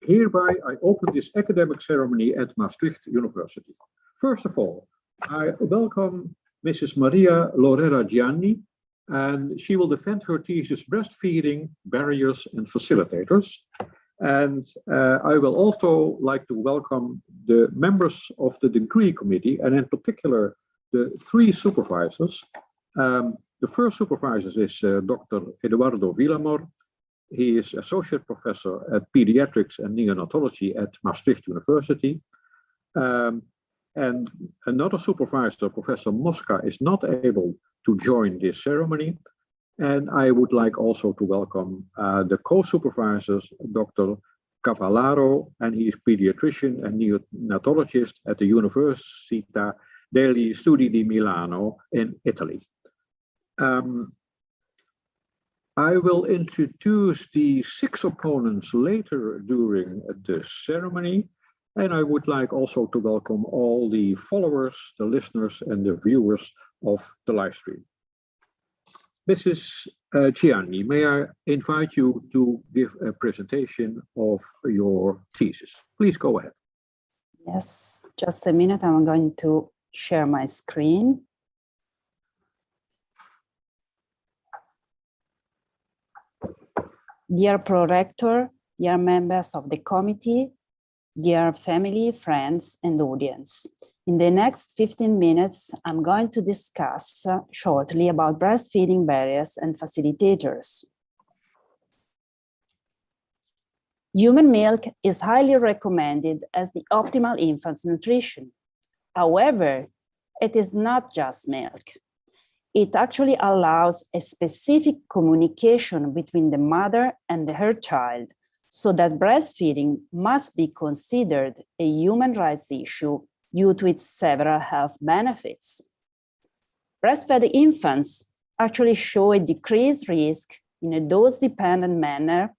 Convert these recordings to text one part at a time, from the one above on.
Hereby, I open this academic ceremony at Maastricht University. First of all, I welcome Mrs. Maria Lorella Giannì, and she will defend her thesis, Breastfeeding, Barriers and Facilitators. And I will also like to welcome the members of the degree committee, and in particular, the three supervisors. The first supervisor is Dr. Eduardo Villamor. He is Associate Professor at Pediatrics and Neonatology at Maastricht University. And another supervisor, Professor Mosca, is not able to join this ceremony. And I would like also to welcome the co-supervisors, Dr. Cavallaro, and he is pediatrician and neonatologist at the Università degli Studi di Milano in Italy. I will introduce the 6 opponents later during the ceremony, and I would like also to welcome all the followers, the listeners, and the viewers of the live stream. Mrs. Giannì, may I invite you to give a presentation of your thesis? Please go ahead. Yes, just a minute. I'm going to share my screen. Dear Prorector, dear members of the committee, dear family, friends, and audience. In the next 15 minutes, I'm going to discuss shortly about breastfeeding barriers and facilitators. Human milk is highly recommended as the optimal infant's nutrition. However, it is not just milk. It actually allows a specific communication between the mother and her child, so that breastfeeding must be considered a human rights issue due to its several health benefits. Breastfed infants actually show a decreased risk in a dose-dependent manner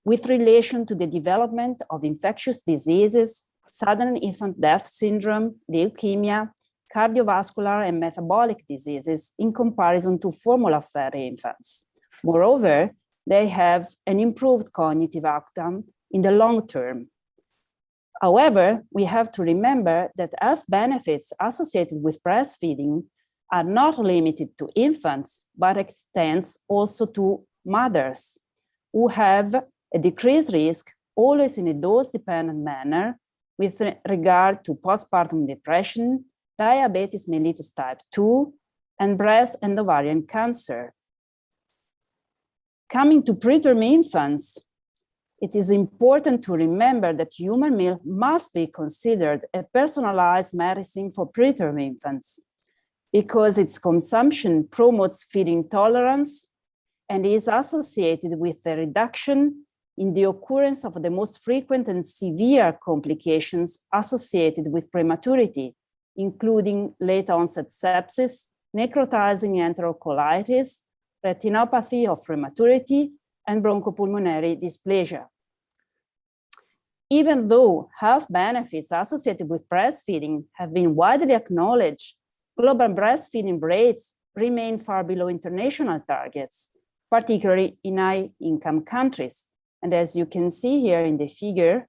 with relation to the development of infectious diseases, sudden infant death syndrome, leukemia, cardiovascular and metabolic diseases in comparison to formula-fed infants. Moreover, they have an improved cognitive outcome in the long term. However, we have to remember that health benefits associated with breastfeeding are not limited to infants, but extends also to mothers who have a decreased risk, always in a dose-dependent manner, with regard to postpartum depression, diabetes mellitus type 2, and breast and ovarian cancer. Coming to preterm infants, it is important to remember that human milk must be considered a personalized medicine for preterm infants because its consumption promotes feeding tolerance and is associated with a reduction in the occurrence of the most frequent and severe complications associated with prematurity, including late onset sepsis, necrotizing enterocolitis, retinopathy of prematurity, and bronchopulmonary dysplasia. Even though health benefits associated with breastfeeding have been widely acknowledged, global breastfeeding rates remain far below international targets, particularly in high-income countries. And as you can see here in the figure,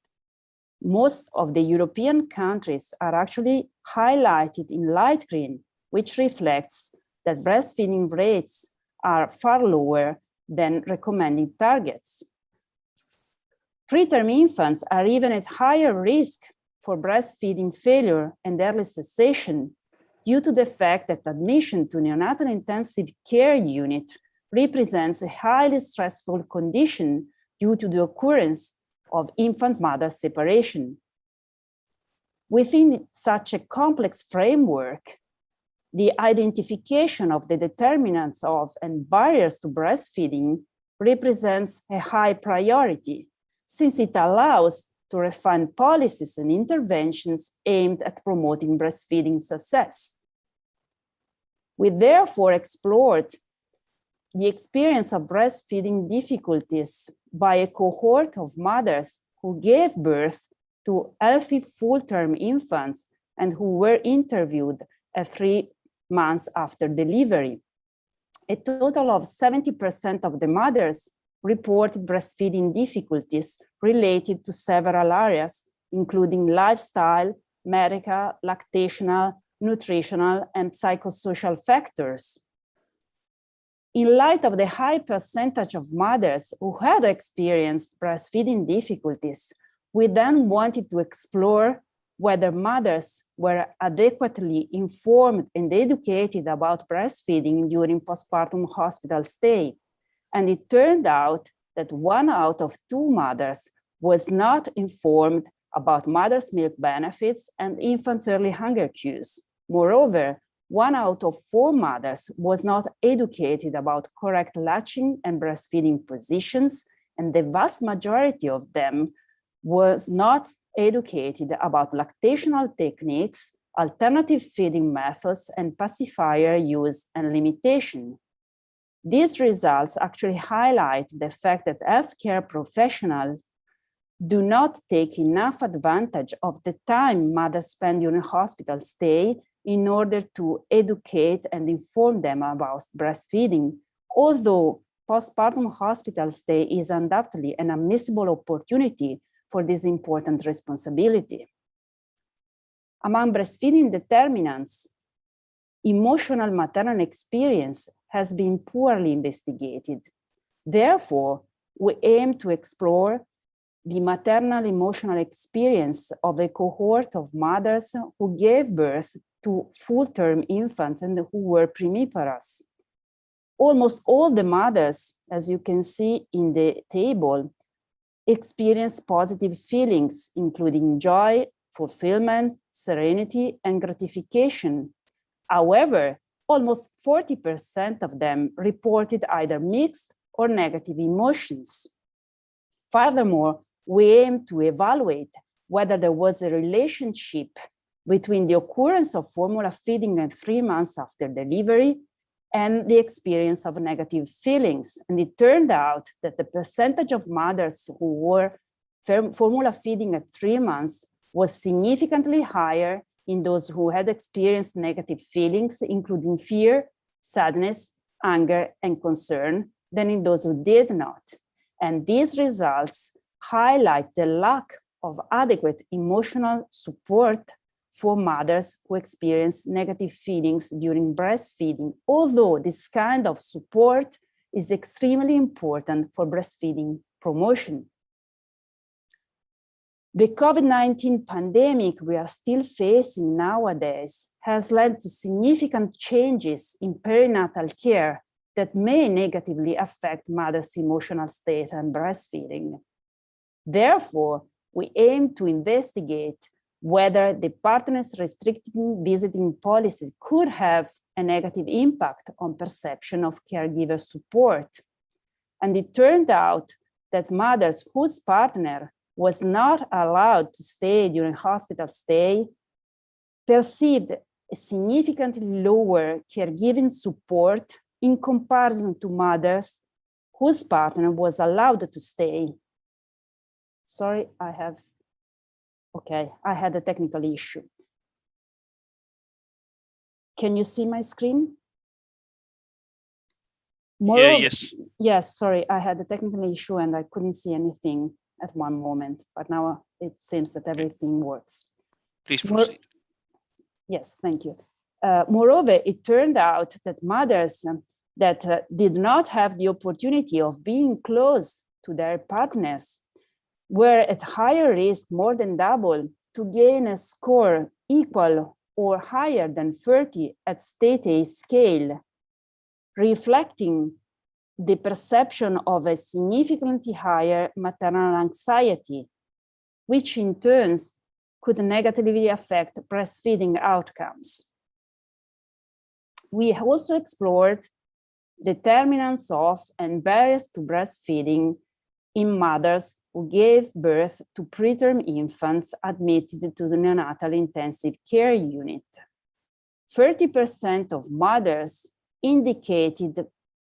most of the European countries are actually highlighted in light green, which reflects that breastfeeding rates are far lower than recommended targets. Preterm infants are even at higher risk for breastfeeding failure and early cessation due to the fact that admission to neonatal intensive care unit represents a highly stressful condition due to the occurrence of infant-mother separation. Within such a complex framework, the identification of the determinants of and barriers to breastfeeding represents a high priority, since it allows to refine policies and interventions aimed at promoting breastfeeding success. We therefore explored the experience of breastfeeding difficulties by a cohort of mothers who gave birth to healthy full-term infants and who were interviewed at 3 months after delivery. A total of 70% of the mothers reported breastfeeding difficulties related to several areas, including lifestyle, medical, lactational, nutritional, and psychosocial factors. In light of the high percentage of mothers who had experienced breastfeeding difficulties, we then wanted to explore whether mothers were adequately informed and educated about breastfeeding during postpartum hospital stay. And it turned out that 1 out of 2 mothers was not informed about mother's milk benefits and infants' early hunger cues. Moreover, 1 out of 4 mothers was not educated about correct latching and breastfeeding positions, and the vast majority of them was not educated about lactational techniques, alternative feeding methods, and pacifier use and limitation. These results actually highlight the fact that healthcare professionals do not take enough advantage of the time mothers spend during hospital stay in order to educate and inform them about breastfeeding, although postpartum hospital stay is undoubtedly an admissible opportunity for this important responsibility. Among breastfeeding determinants, emotional maternal experience has been poorly investigated. Therefore, we aim to explore the maternal emotional experience of a cohort of mothers who gave birth to full-term infants and who were primiparous. Almost all the mothers, as you can see in the table, experienced positive feelings, including joy, fulfillment, serenity, and gratification. However, almost 40% of them reported either mixed or negative emotions. Furthermore, we aim to evaluate whether there was a relationship between the occurrence of formula feeding at 3 months after delivery and the experience of negative feelings. And it turned out that the percentage of mothers who were formula feeding at 3 months was significantly higher in those who had experienced negative feelings, including fear, sadness, anger, and concern, than in those who did not. And these results highlight the lack of adequate emotional support for mothers who experience negative feelings during breastfeeding, although this kind of support is extremely important for breastfeeding promotion. The COVID-19 pandemic we are still facing nowadays has led to significant changes in perinatal care that may negatively affect mothers' emotional state and breastfeeding. Therefore, we aim to investigate whether the partner's restricting visiting policies could have a negative impact on perception of caregiver support. And it turned out that mothers whose partner was not allowed to stay during hospital stay perceived a significantly lower caregiving support in comparison to mothers whose partner was allowed to stay. Sorry, I had a technical issue. Can you see my screen? Yes. Yes, sorry, I had a technical issue and I couldn't see anything at one moment, but now it seems that everything works. Please proceed. Yes, thank you. Moreover, it turned out that mothers that did not have the opportunity of being close to their partners were at higher risk, more than double, to gain a score equal or higher than 30 at state A scale, reflecting the perception of a significantly higher maternal anxiety, which in turn could negatively affect breastfeeding outcomes. We also explored determinants of and barriers to breastfeeding in mothers who gave birth to preterm infants admitted to the neonatal intensive care unit. 30% of mothers indicated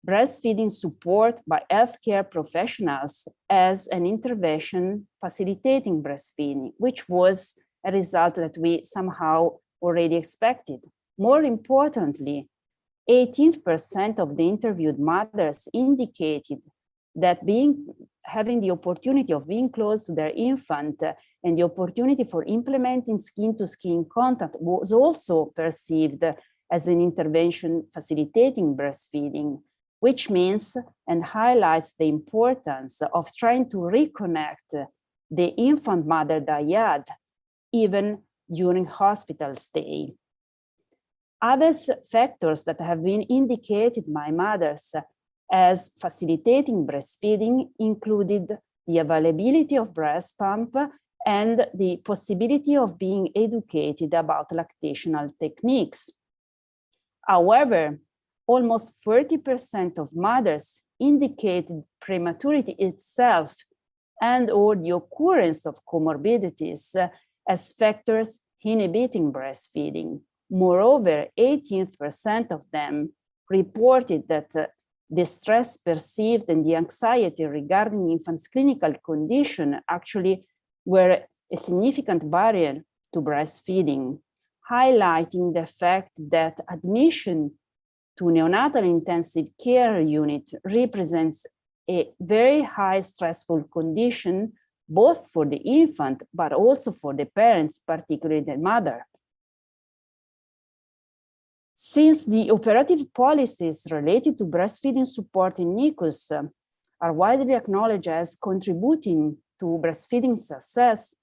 breastfeeding support by healthcare professionals as an intervention facilitating breastfeeding, which was a result that we somehow already expected. More importantly, 18% of the interviewed mothers indicated that being having the opportunity of being close to their infant and the opportunity for implementing skin-to-skin contact was also perceived as an intervention facilitating breastfeeding, which means and highlights the importance of trying to reconnect the infant-mother dyad even during hospital stay. Other factors that have been indicated by mothers as facilitating breastfeeding included the availability of breast pump and the possibility of being educated about lactational techniques. However, almost 30% of mothers indicated prematurity itself and or the occurrence of comorbidities as factors inhibiting breastfeeding. Moreover, 18% of them reported that the stress perceived and the anxiety regarding infants' clinical condition actually were a significant barrier to breastfeeding, highlighting the fact that admission to neonatal intensive care unit represents a very high stressful condition, both for the infant, but also for the parents, particularly the mother. Since the operative policies related to breastfeeding support in NICUs are widely acknowledged as contributing to breastfeeding success,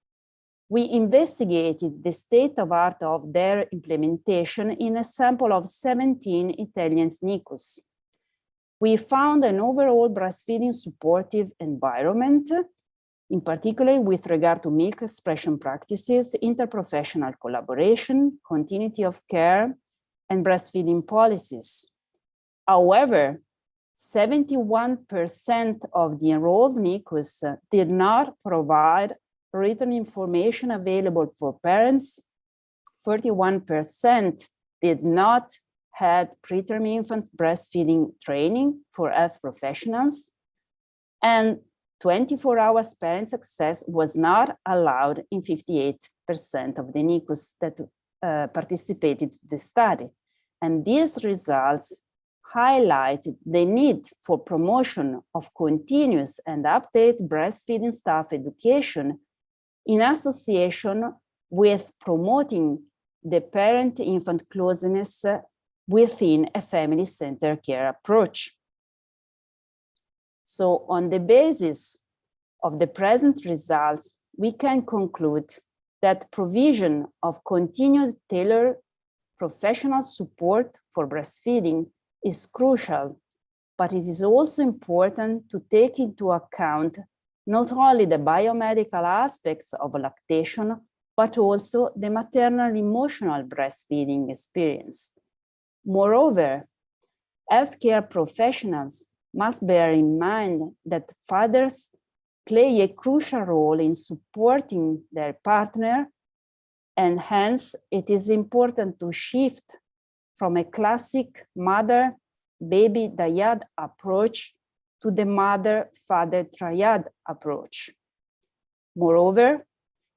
we investigated the state of art of their implementation in a sample of 17 Italian NICUs. We found an overall breastfeeding supportive environment, in particular with regard to milk expression practices, interprofessional collaboration, continuity of care, and breastfeeding policies. However, 71% of the enrolled NICUs did not provide written information available for parents. 31% did not have preterm infant breastfeeding training for health professionals, and 24 hours parent access was not allowed in 58% of the NICUs that participated in the study. And these results highlighted the need for promotion of continuous and updated breastfeeding staff education in association with promoting the parent-infant closeness within a family-centered care approach. So on the basis of the present results, we can conclude that provision of continued tailored professional support for breastfeeding is crucial, but it is also important to take into account not only the biomedical aspects of lactation, but also the maternal emotional breastfeeding experience. Moreover, healthcare professionals must bear in mind that fathers play a crucial role in supporting their partner, and hence it is important to shift from a classic mother-baby dyad approach to the mother-father triad approach. Moreover,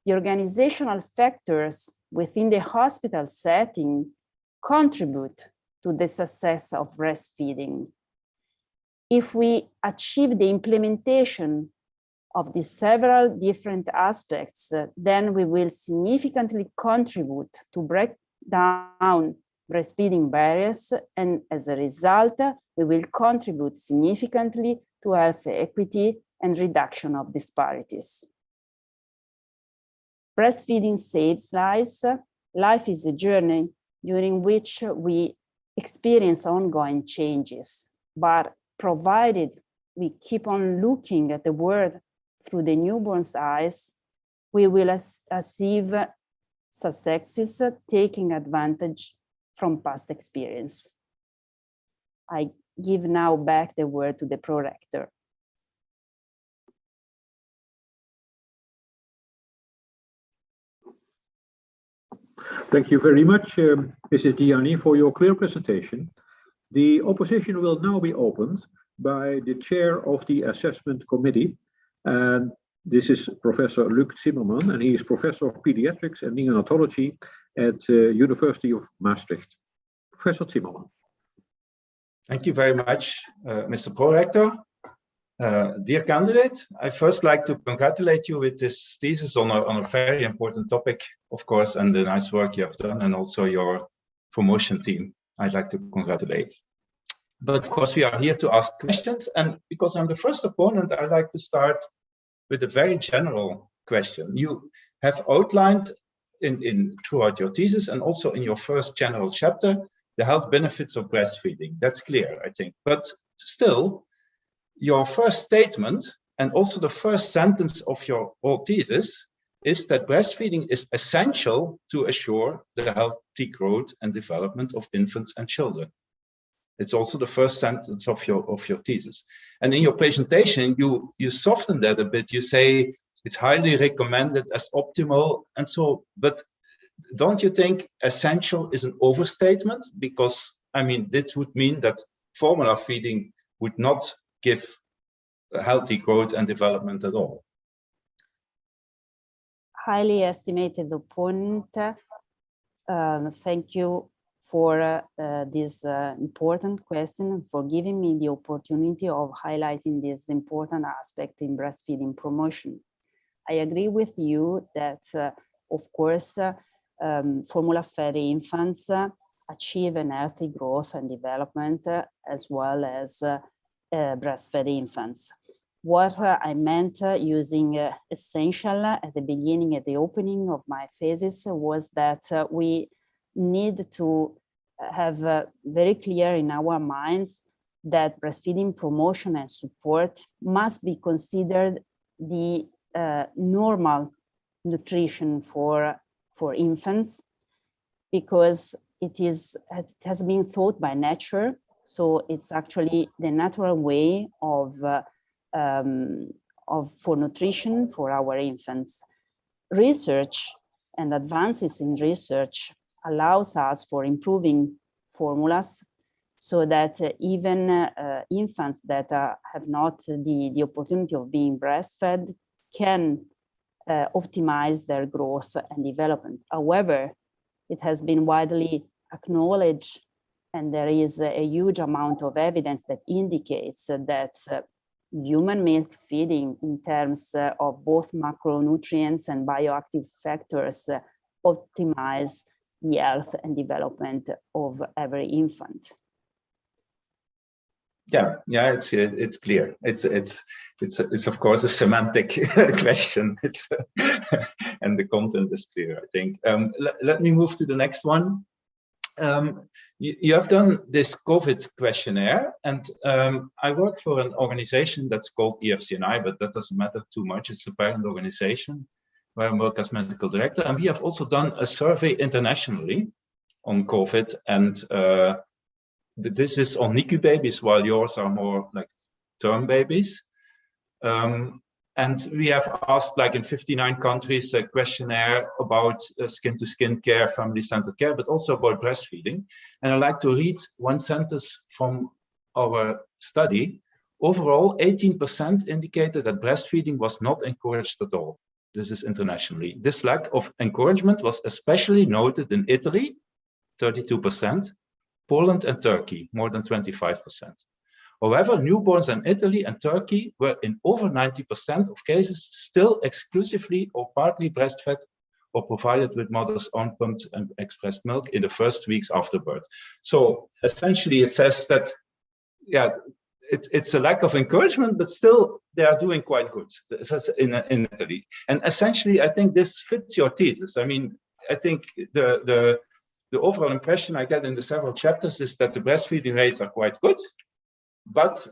the organizational factors within the hospital setting contribute to the success of breastfeeding. If we achieve the implementation of the several different aspects, then we will significantly contribute to break down breastfeeding barriers, and as a result, we will contribute significantly to health equity and reduction of disparities. Breastfeeding saves lives. Life is a journey during which we experience ongoing changes, but provided we keep on looking at the world through the newborn's eyes, we will achieve successes taking advantage from past experience. I give now back the word to the prorector. Thank you very much, Mrs. Giannì, for your clear presentation. The opposition will now be opened by the chair of the assessment committee, and this is Professor Luc Zimmerman, and he is Professor of Pediatrics and Neonatology at University of Maastricht. Professor Zimmerman. Thank you very much, Mr. Prorector. Dear candidate, I first like to congratulate you with this thesis on a very important topic, of course, and the nice work you have done, and also your promotion team. I'd like to congratulate. But of course, we are here to ask questions, and because I'm the first opponent, I'd like to start with a very general question. You have outlined throughout your thesis and also in your first general chapter the health benefits of breastfeeding. That's clear, I think. But still, your first statement and also the first sentence of your whole thesis is that breastfeeding is essential to assure the healthy growth and development of infants and children. It's also the first sentence of your thesis. And in your presentation, you soften that a bit. You say it's highly recommended as optimal and so, but don't you think essential is an overstatement? Because, I mean, this would mean that formula feeding would not give healthy growth and development at all. Highly estimated opponent. Thank you for this important question and for giving me the opportunity of highlighting this important aspect in breastfeeding promotion. I agree with you that, of course, formula-fed infants achieve a healthy growth and development as well as breastfed infants. What I meant using essential at the beginning, at the opening of my thesis, was that we need to have very clear in our minds that breastfeeding promotion and support must be considered the normal nutrition for infants, because it has been thought by nature. So it's actually the natural way for nutrition for our infants. Research and advances in research allows us for improving formulas so that even infants that have not the opportunity of being breastfed can optimize their growth and development. However, it has been widely acknowledged, and there is a huge amount of evidence that indicates that human milk feeding in terms of both macronutrients and bioactive factors optimize the health and development of every infant. Yeah, it's clear. It's of course a semantic question. And the content is clear, I think. Let me move to the next one. You have done this COVID questionnaire, and I work for an organization that's called EFCNI, but that doesn't matter too much. It's a parent organization where I work as medical director, and we have also done a survey internationally on COVID, and this is on Nicu babies, while yours are more like term babies. And we have asked, like in 59 countries, a questionnaire about skin-to-skin care, family-centered care, but also about breastfeeding. And I'd like to read one sentence from our study. Overall, 18% indicated that breastfeeding was not encouraged at all. This is internationally. This lack of encouragement was especially noted in Italy, 32%, Poland and Turkey, more than 25%. However, newborns in Italy and Turkey were in over 90% of cases still exclusively or partly breastfed or provided with mother's own pumped and expressed milk in the first weeks after birth. So essentially it says that, yeah, it's a lack of encouragement, but still they are doing quite good in Italy. And essentially, I think this fits your thesis. I mean, I think the overall impression I get in the several chapters is that the breastfeeding rates are quite good, but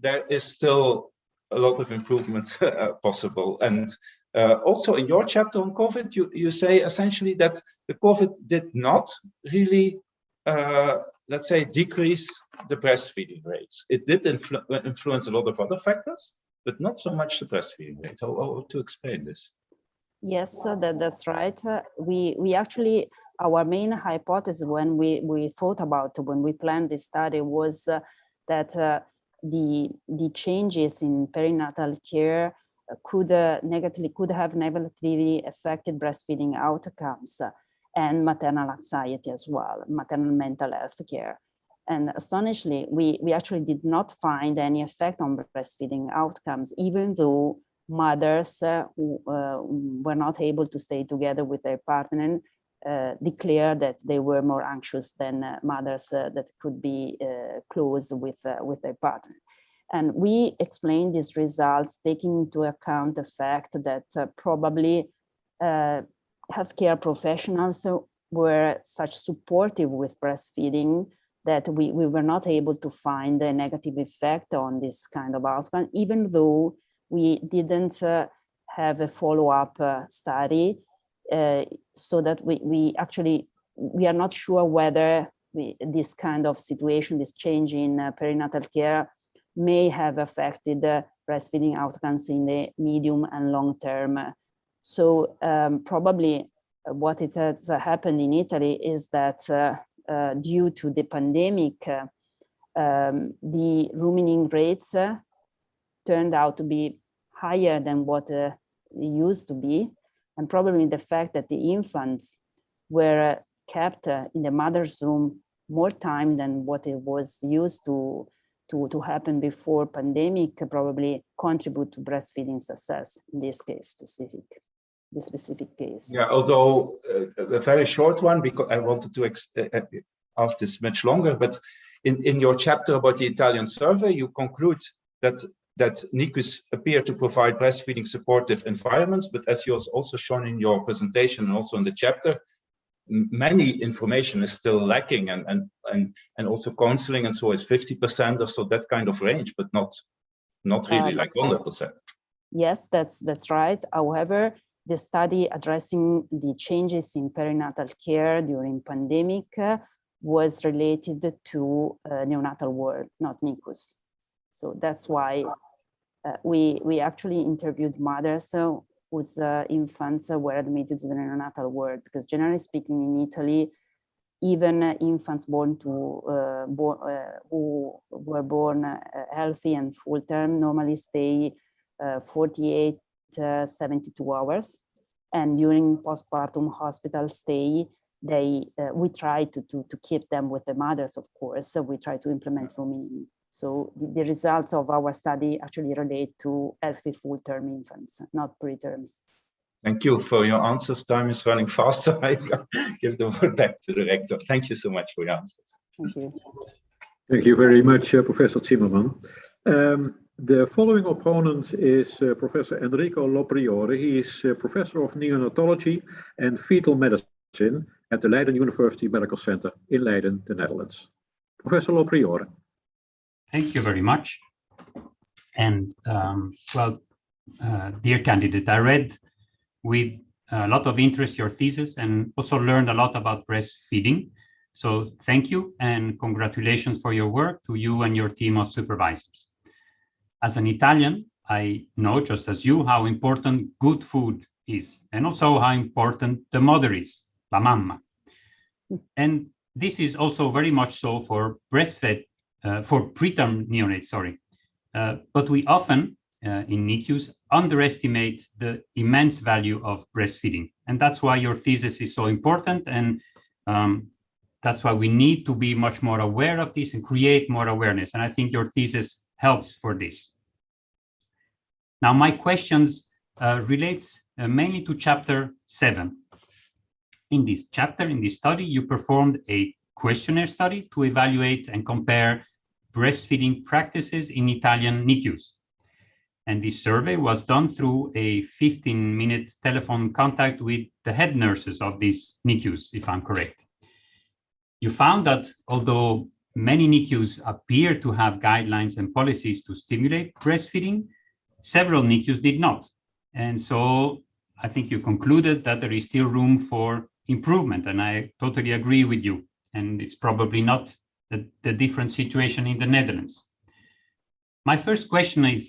there is still a lot of improvement possible. And also in your chapter on COVID, you say essentially that the COVID did not really, let's say, decrease the breastfeeding rates. It did influence a lot of other factors, but not so much the breastfeeding rate. How to explain this? Yes, so that's right. We actually, our main hypothesis when we thought about, when we planned this study, was that the changes in perinatal care could have negatively affected breastfeeding outcomes and maternal anxiety as well, maternal mental health care. And astonishingly, we actually did not find any effect on breastfeeding outcomes, even though mothers who were not able to stay together with their partner declared that they were more anxious than mothers that could be close with their partner. And we explained these results taking into account the fact that probably healthcare professionals were such supportive with breastfeeding that we were not able to find a negative effect on this kind of outcome, even though we didn't have a follow-up study, so that we are not sure whether this kind of situation, this change in perinatal care, may have affected breastfeeding outcomes in the medium and long term. So probably what it has happened in Italy is that due to the pandemic, the rooming rates turned out to be higher than what it used to be. And probably the fact that the infants were kept in the mother's room more time than what it was used to happen before pandemic probably contribute to breastfeeding success in this specific case. Yeah, although a very short one, because I wanted to ask this much longer, but in your chapter about the Italian survey, you conclude that NICUs appear to provide breastfeeding supportive environments, but as you also shown in your presentation and also in the chapter, many information is still lacking, and also counseling and so is 50% or so, that kind of range, but not really like 100%. Yes, that's right. However, the study addressing the changes in perinatal care during pandemic was related to neonatal ward, not NICUs. So that's why we actually interviewed mothers whose infants were admitted to the neonatal ward, because generally speaking in Italy, even infants born who were born healthy and full term normally stay 48, 72 hours. And during postpartum hospital stay, we try to keep them with the mothers, of course. So we try to implement rooming. So the results of our study actually relate to healthy full-term infants, not preterms. Thank you for your answers. Time is running fast, so I give the word back to the rector. Thank you so much for your answers. Thank you. Thank you very much, Professor Zimmermann. The following opponent is Professor Enrico Lopriore. He is Professor of Neonatology and Fetal Medicine at the Leiden University Medical Center in Leiden, the Netherlands. Professor Lopriore. Thank you very much. And dear candidate, I read with a lot of interest your thesis and also learned a lot about breastfeeding. So thank you and congratulations for your work to you and your team of supervisors. As an Italian, I know, just as you, how important good food is, and also how important the mother is, la mamma. And this is also very much so for breastfed, for preterm neonates, but we often, in NICUs, underestimate the immense value of breastfeeding. And that's why your thesis is so important. And that's why we need to be much more aware of this and create more awareness. And I think your thesis helps for this. Now, my questions relate mainly to chapter 7. In this chapter, in this study, you performed a questionnaire study to evaluate and compare breastfeeding practices in Italian NICUs. And this survey was done through a 15-minute telephone contact with the head nurses of these NICUs, if I'm correct. You found that although many NICUs appear to have guidelines and policies to stimulate breastfeeding, several NICUs did not. And so I think you concluded that there is still room for improvement, and I totally agree with you. And it's probably not the different situation in the Netherlands. My first question, if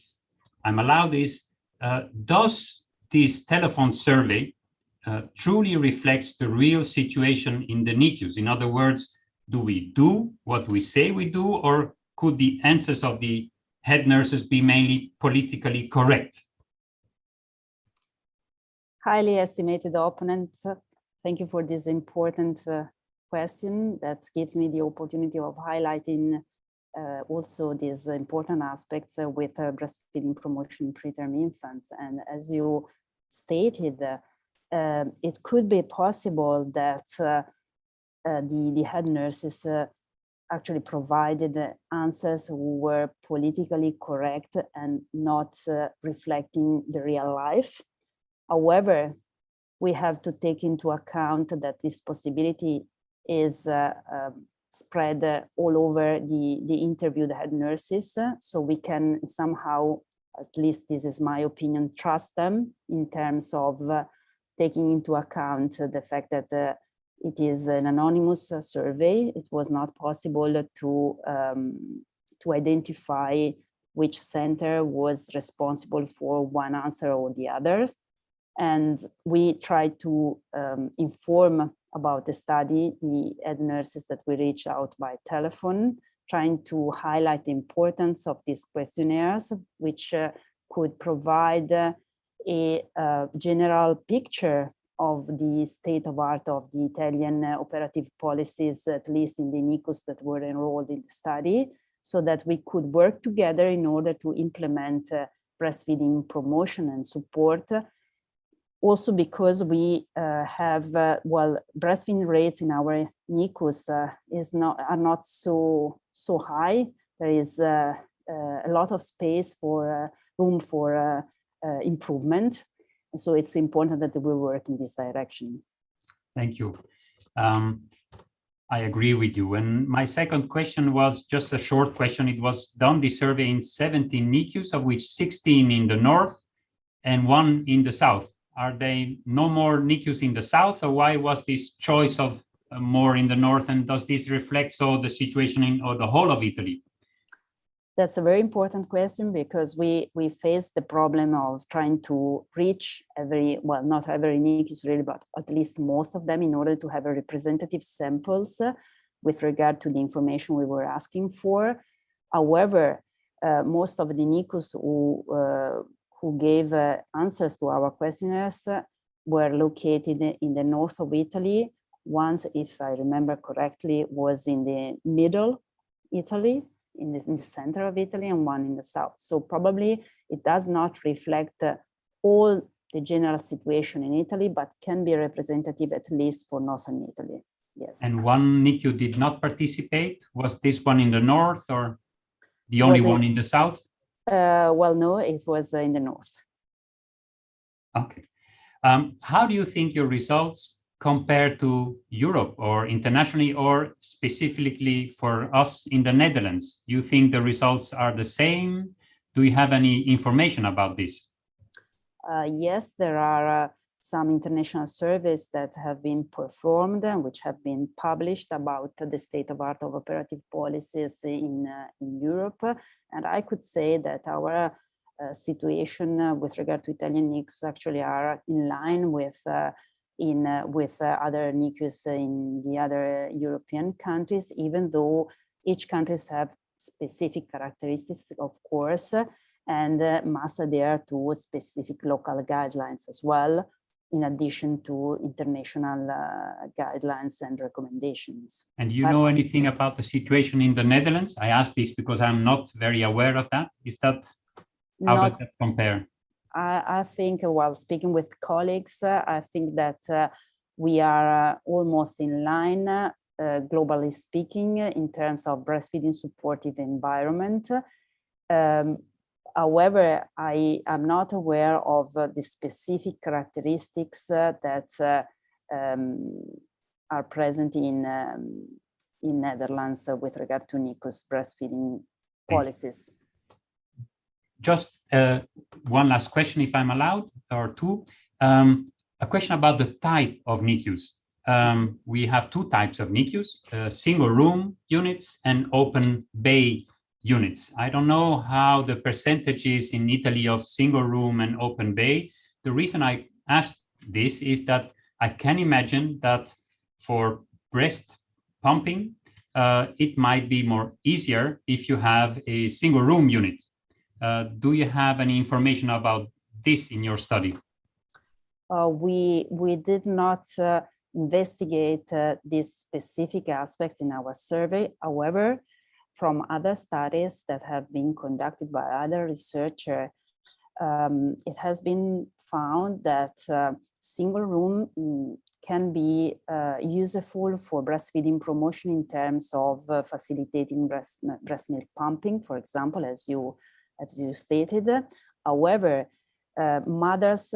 I'm allowed, is does this telephone survey truly reflects the real situation in the NICUs? In other words, do we do what we say we do, or could the answers of the head nurses be mainly politically correct? Highly estimated opponent, thank you for this important question that gives me the opportunity of highlighting also these important aspects with breastfeeding promotion in preterm infants. And as you stated, it could be possible that the head nurses actually provided answers who were politically correct and not reflecting the real life. However, we have to take into account that this possibility is spread all over the interviewed head nurses, so we can somehow, at least this is my opinion, trust them in terms of taking into account the fact that it is an anonymous survey. It was not possible to identify which center was responsible for one answer or the other. And we tried to inform about the study, the head nurses that we reached out by telephone, trying to highlight the importance of these questionnaires, which could provide a general picture of the state of art of the Italian operative policies, at least in the Nicus that were enrolled in the study, so that we could work together in order to implement breastfeeding promotion and support. Also because we have, breastfeeding rates in our Nicus are not so high. There is a lot of space for room for improvement. So it's important that we work in this direction. Thank you. I agree with you. And my second question was just a short question. It was done the survey in 17 NICUs, of which 16 in the north and 1 in the south. Are there no more NICUs in the south, or why was this choice of more in the north? And does this reflect the situation in the whole of Italy? That's a very important question, because we face the problem of trying to reach not every NICUs really, but at least most of them, in order to have a representative samples with regard to the information we were asking for. However, most of the NICUs who gave answers to our questionnaires were located in the north of Italy. Once, if I remember correctly, was in the middle Italy, in the center of Italy, and 1 in the south. So probably it does not reflect all the general situation in Italy, but can be representative at least for northern Italy. Yes. And 1 NICU did not participate. Was this one in the north, or the only one in the south? No, it was in the north. Okay. How do you think your results compare to Europe or internationally, or specifically for us in the Netherlands? Do you think the results are the same? Do you have any information about this? Yes, there are some international surveys that have been performed and which have been published about the state of art of operative policies in Europe. And I could say that our situation with regard to Italian NICUs actually are in line with other NICUs in the other European countries, even though each countries have specific characteristics, of course, and must adhere to specific local guidelines as well, in addition to international guidelines and recommendations. And you know anything about the situation in the Netherlands? I ask this because I'm not very aware of that. How does that compare? I think, while speaking with colleagues, I think that we are almost in line, globally speaking, in terms of breastfeeding supportive environment. However, I am not aware of the specific characteristics that are present in Netherlands with regard to NICU's breastfeeding policies. Just one last question, if I'm allowed, or two. A question about the type of NICUs. We have 2 types of NICUs, single room units and open bay units. I don't know how the percentage is in Italy of single room and open bay. The reason I asked this is that I can imagine that for breast pumping, it might be more easier if you have a single room unit. Do you have any information about this in your study? We did not investigate these specific aspects in our survey. However, from other studies that have been conducted by other researchers, it has been found that single room can be useful for breastfeeding promotion in terms of facilitating breast milk pumping, for example, as you stated. However, mothers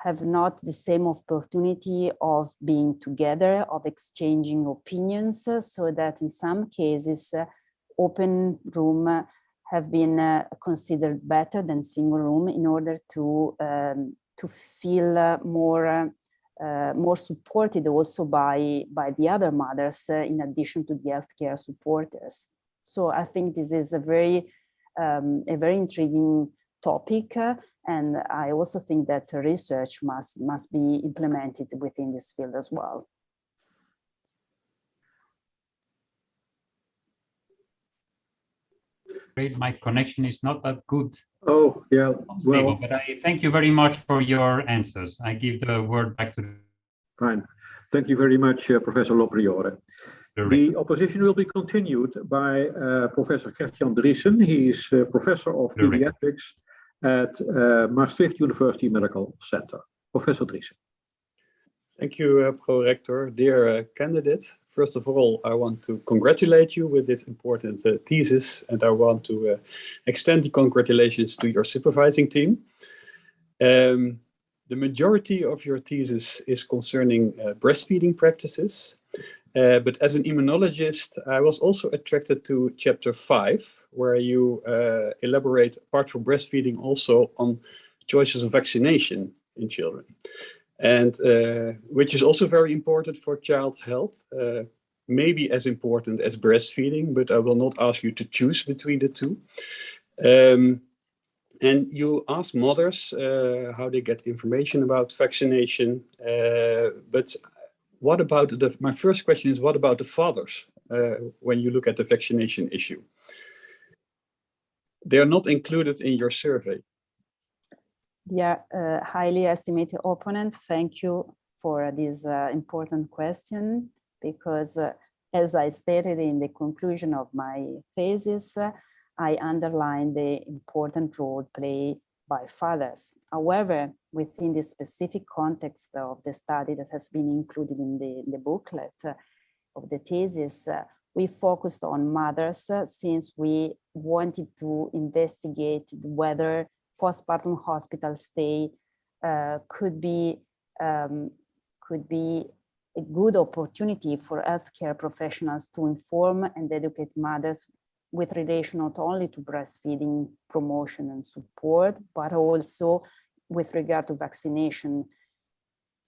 have not the same opportunity of being together, of exchanging opinions, so that in some cases, open room have been considered better than single room in order to feel more supported also by the other mothers, in addition to the healthcare supporters. So I think this is a very intriguing topic, and I also think that research must be implemented within this field as well. My connection is not that good. Oh, yeah. Stable, Well, but I thank you very much for your answers. I give the word back to fine. Thank you very much, Professor Lopriore. The opposition will be continued by Professor Gert-Jan Driessen. He is Professor of Pediatrics at Maastricht University Medical Center. Professor Driessen. Thank you, Pro-Rector. Dear candidates, first of all, I want to congratulate you with this important thesis, and I want to extend the congratulations to your supervising team. The majority of your thesis is concerning breastfeeding practices, but as an immunologist, I was also attracted to chapter 5, where you elaborate, apart from breastfeeding, also on choices of vaccination in children. And which is also very important for child health, maybe as important as breastfeeding, but I will not ask you to choose between the two. And you ask mothers how they get information about vaccination, but what about my first question is, what about the fathers when you look at the vaccination issue? They are not included in your survey. Yeah, highly estimated opponent, thank you for this important question, because as I stated in the conclusion of my thesis, I underlined the important role played by fathers. However, within the specific context of the study that has been included in the booklet of the thesis, we focused on mothers since we wanted to investigate whether postpartum hospital stay could be a good opportunity for healthcare professionals to inform and educate mothers with relation not only to breastfeeding promotion and support, but also with regard to vaccination,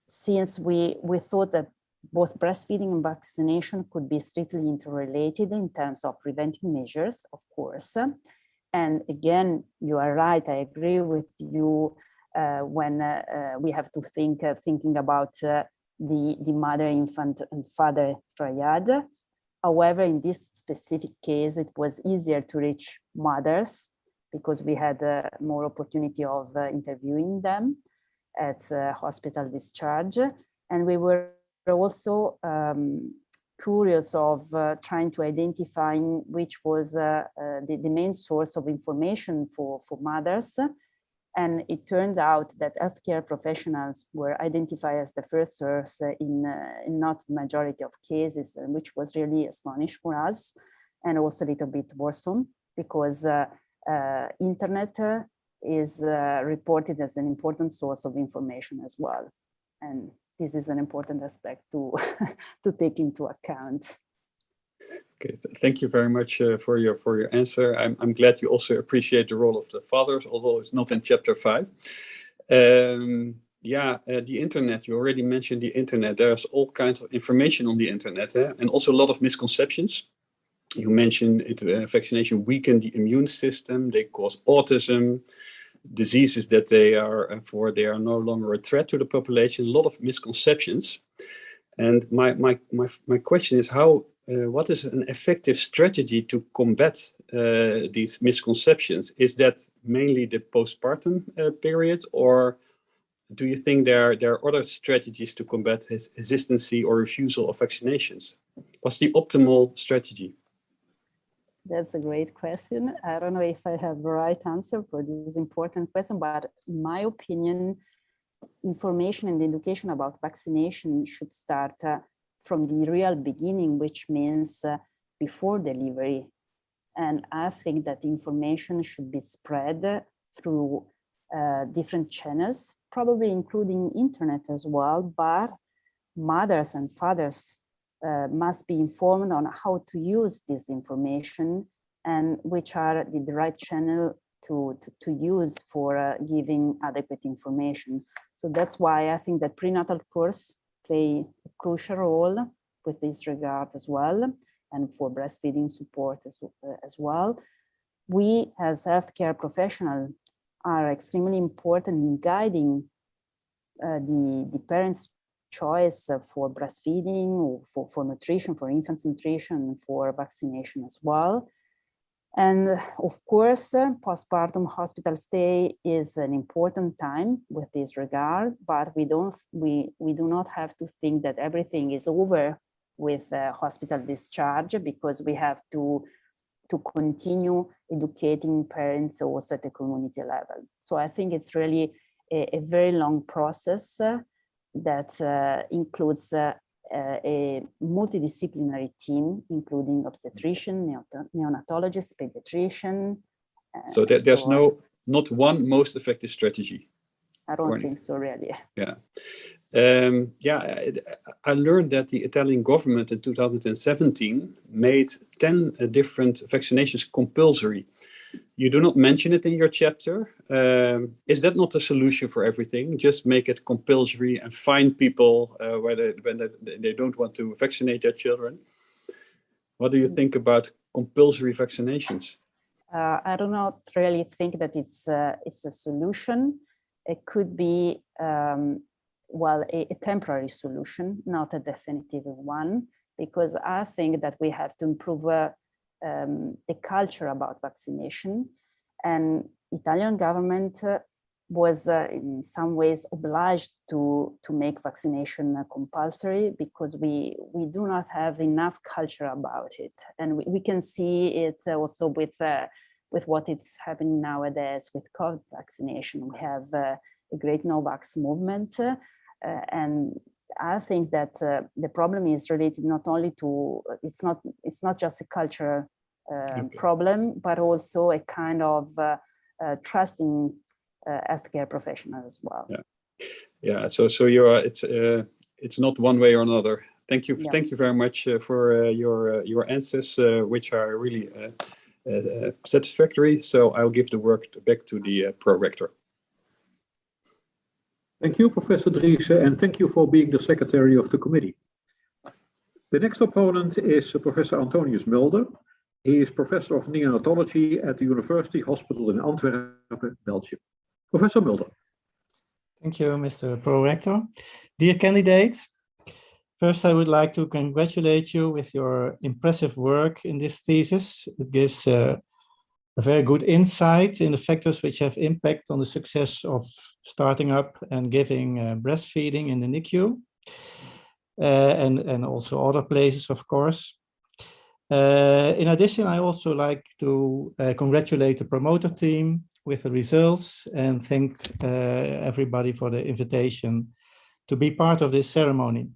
since we thought that both breastfeeding and vaccination could be strictly interrelated in terms of preventing measures, of course. And again, you are right, I agree with you when we have to thinking about the mother, infant, and father triad. However, in this specific case, it was easier to reach mothers because we had more opportunity of interviewing them at hospital discharge. And we were also curious of trying to identify which was the main source of information for mothers. And it turned out that healthcare professionals were identified as the first source in not the majority of cases, which was really astonishing for us, and also a little bit worrisome, because internet is reported as an important source of information as well. And this is an important aspect to take into account. Okay, thank you very much for your answer. I'm glad you also appreciate the role of the fathers, although it's not in chapter 5. The internet, you already mentioned the internet. There's all kinds of information on the internet, and also a lot of misconceptions. You mentioned vaccination weaken the immune system, they cause autism, diseases that they are no longer a threat to the population, a lot of misconceptions. And my question is what is an effective strategy to combat these misconceptions? Is that mainly the postpartum period, or do you think there are other strategies to combat hesitancy or refusal of vaccinations? What's the optimal strategy? That's a great question. I don't know if I have the right answer for this important question, but in my opinion, information and education about vaccination should start from the real beginning, which means before delivery. And I think that information should be spread through different channels, probably including internet as well, but mothers and fathers must be informed on how to use this information and which are the right channel to use for giving adequate information. So that's why I think that prenatal course play a crucial role with this regard as well, and for breastfeeding support as well. We as healthcare professionals are extremely important in guiding the parents' choice for breastfeeding, or for nutrition, for infants' nutrition, for vaccination as well. And of course, postpartum hospital stay is an important time with this regard, but we do not have to think that everything is over with hospital discharge, because we have to continue educating parents also at the community level. So I think it's really a very long process that includes a multidisciplinary team, including obstetrician, neonatologist, pediatrician. So there's not one most effective strategy. I don't think so, really. Yeah. I learned that the Italian government in 2017 made 10 different vaccinations compulsory. You do not mention it in your chapter. Is that not a solution for everything? Just make it compulsory and fine people when they don't want to vaccinate their children. What do you think about compulsory vaccinations? I do not really think that it's a solution. It could be a temporary solution, not a definitive one, because I think that we have to improve the culture about vaccination. And Italian government was in some ways obliged to make vaccination compulsory, because we do not have enough culture about it. And we can see it also with what is happening nowadays with COVID vaccination. We have a great no-vax movement. And I think that the problem is related not only to, it's not just a cultural problem, but also a kind of trusting healthcare professionals as well. Yeah. So it's not one way or another. Thank you. Yeah. Thank you very much for your answers, which are really satisfactory. So I'll give the work back to the pro-rector. Thank you, Professor Driessen, and thank you for being the secretary of the committee. The next opponent is Professor Antonius Mulder. He is professor of neonatology at the University Hospital in Antwerp, Belgium. Professor Mulder. Thank you, Mr. Pro-Rector. Dear candidate, first I would like to congratulate you with your impressive work in this thesis. It gives a very good insight in the factors which have impact on the success of starting up and giving breastfeeding in the NICU, and also other places, of course. In addition, I also like to congratulate the promoter team with the results and thank everybody for the invitation to be part of this ceremony.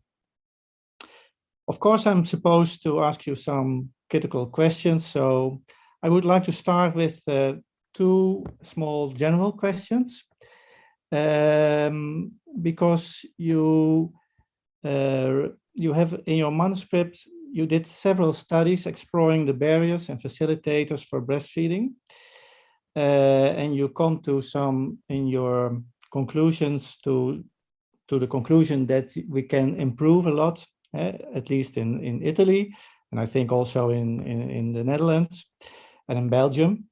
Of course, I'm supposed to ask you some critical questions, so I would like to start with two small general questions, because you have in your manuscript, you did several studies exploring the barriers and facilitators for breastfeeding, and you come to some in your conclusions to the conclusion that we can improve a lot, at least in Italy, and I think also in the Netherlands and in Belgium.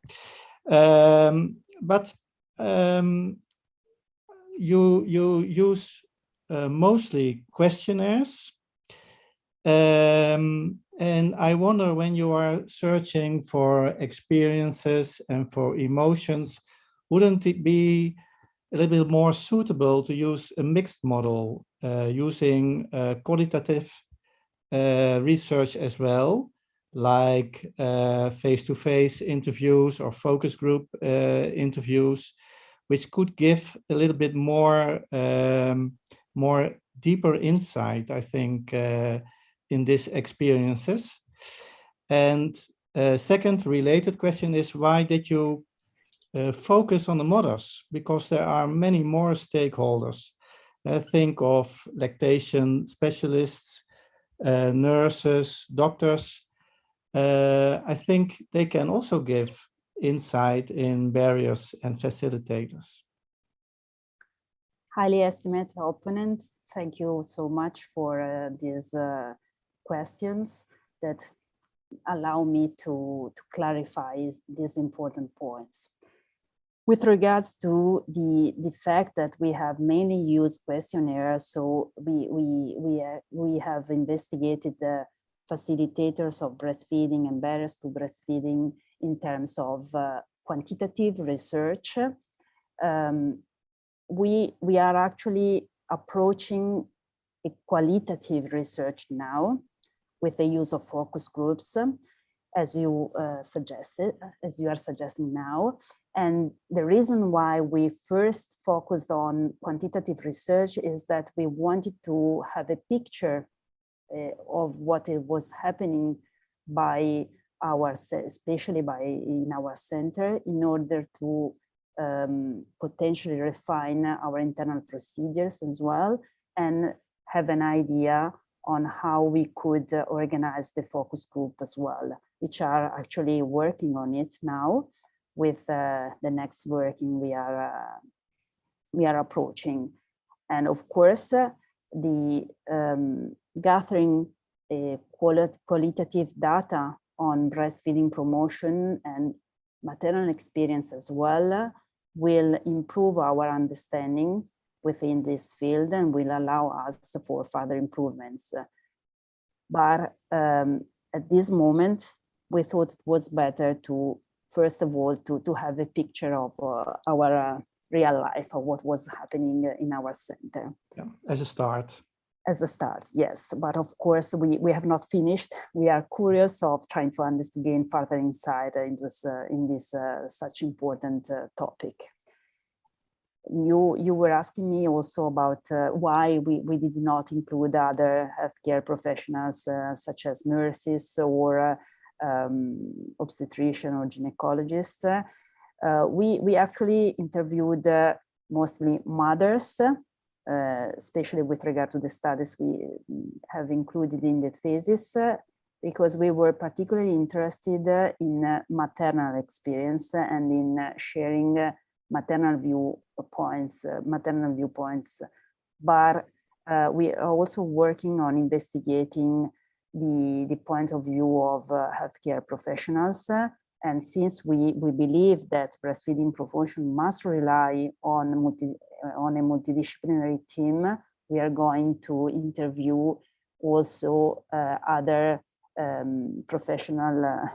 But you use mostly questionnaires. And I wonder, when you are searching for experiences and for emotions, wouldn't it be a little bit more suitable to use a mixed model using qualitative research as well, like face-to-face interviews or focus group interviews, which could give a little bit more more deeper insight, I think, in these experiences. And second related question is, why did you focus on the mothers? Because there are many more stakeholders. Think of lactation specialists, nurses, doctors. I think they can also give insight in barriers and facilitators. Highly estimated opponent, thank you so much for these questions that allow me to clarify these important points. With regards to the fact that we have mainly used questionnaires, so we have investigated the facilitators of breastfeeding and barriers to breastfeeding in terms of quantitative research. We are actually approaching a qualitative research now with the use of focus groups, as you are suggesting now. And the reason why we first focused on quantitative research is that we wanted to have a picture of what was happening by especially in our center, in order to potentially refine our internal procedures as well, and have an idea on how we could organize the focus group as well, which are actually working on it now with the next working we are approaching. And of course, the gathering qualitative data on breastfeeding promotion and maternal experience as well will improve our understanding within this field and will allow us for further improvements. But at this moment, we thought it was better to, first of all, to have a picture of our real life, of what was happening in our center. Yeah, as a start. As a start, yes. But of course, we have not finished. We are curious of trying to gain further insight in this such important topic. You were asking me also about why we did not include other healthcare professionals such as nurses or obstetrician or gynecologist. We actually interviewed mostly mothers, especially with regard to the studies we have included in the thesis, because we were particularly interested in maternal experience and in sharing maternal viewpoints. But we are also working on investigating the point of view of healthcare professionals. And since we believe that breastfeeding promotion must rely on a multidisciplinary team, we are going to interview also other professional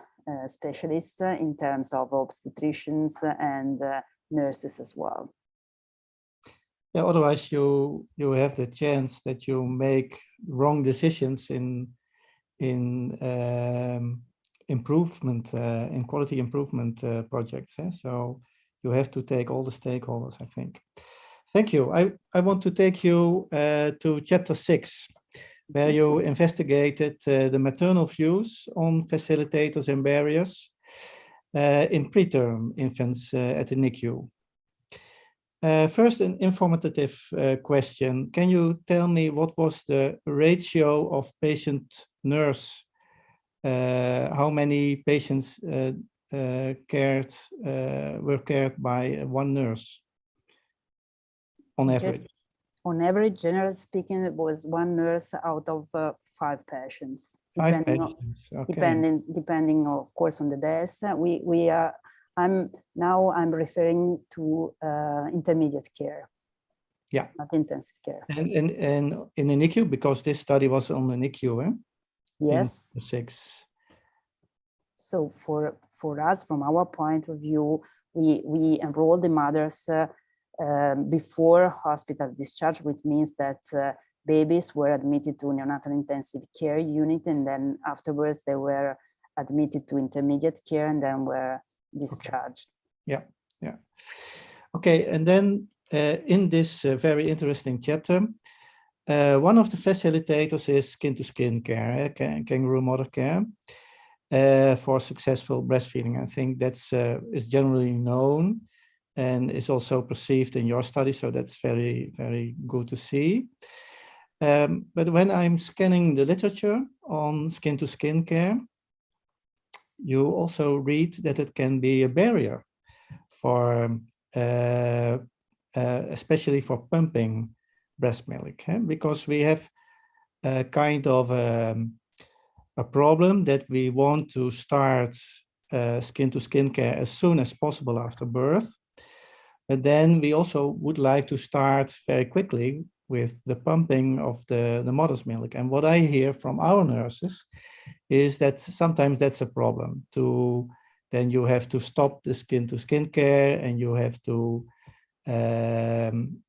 specialists in terms of obstetricians and nurses as well. Yeah, otherwise you have the chance that you make wrong decisions in improvement, in quality improvement projects. So you have to take all the stakeholders, I think. Thank you. I want to take you to chapter 6, where you investigated the maternal views on facilitators and barriers in preterm infants at the Nicu. First, an informative question. Can you tell me what was the ratio of patient-nurse? How many patients were cared by one nurse on average? On average, generally speaking, it was one nurse out of 5 patients. Depending, of course, on the days. I'm referring to intermediate care. Yeah, not intensive care. And in the NICU, because this study was on the NICU, eh? Yes. In 6. So for us, from our point of view, we enrolled the mothers before hospital discharge, which means that babies were admitted to neonatal intensive care unit, and then afterwards they were admitted to intermediate care and then were discharged. Okay. Yeah. Okay, and then in this very interesting chapter, one of the facilitators is skin-to-skin care, kangaroo mother care, for successful breastfeeding. I think that's is generally known and is also perceived in your study, so that's very, very good to see. But when I'm scanning the literature on skin-to-skin care, you also read that it can be a barrier for, especially for pumping breast milk, because we have a kind of a problem that we want to start skin-to-skin care as soon as possible after birth. But then we also would like to start very quickly with the pumping of the mother's milk. And what I hear from our nurses is that sometimes that's a problem. Then you have to stop the skin-to-skin care and you have to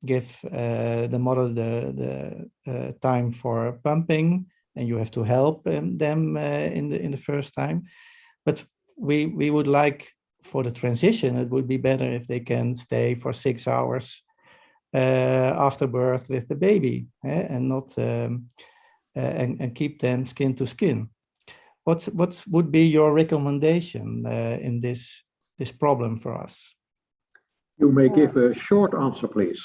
give the mother the time for pumping, and you have to help them in the first time. But we would like, for the transition, it would be better if they can stay for 6 hours after birth with the baby, and not and keep them skin to skin. What would be your recommendation in this problem for us? You may give a short answer, please.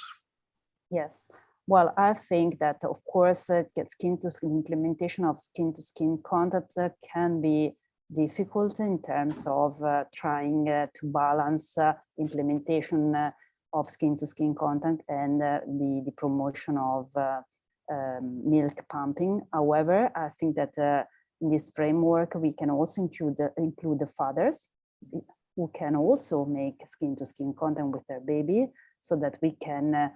Yes. Well, I think that, of course, skin-to-skin implementation of skin-to-skin contact can be difficult in terms of trying to balance implementation of skin-to-skin contact and the promotion of milk pumping. However, I think that in this framework, we can also include the fathers who can also make skin-to-skin contact with their baby, so that we can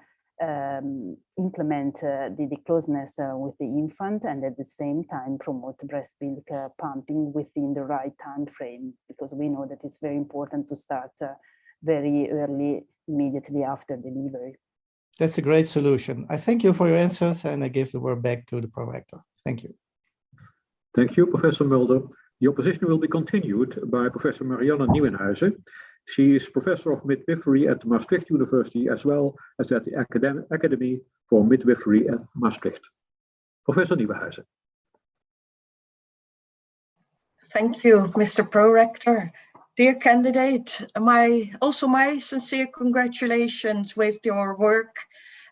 implement the closeness with the infant, and at the same time promote breast milk pumping within the right time frame, because we know that it's very important to start very early, immediately after delivery. That's a great solution. I thank you for your answers, and I give the word back to the prorector. Thank you. Thank you, Professor Mulder. The opposition will be continued by Professor Marianne Nieuwenhuizen. She is Professor of Midwifery at Maastricht University, as well as at the Academy for Midwifery at Maastricht. Professor Nieuwenhuizen. Thank you, Mr. Prorector. Dear candidate, my sincere congratulations with your work,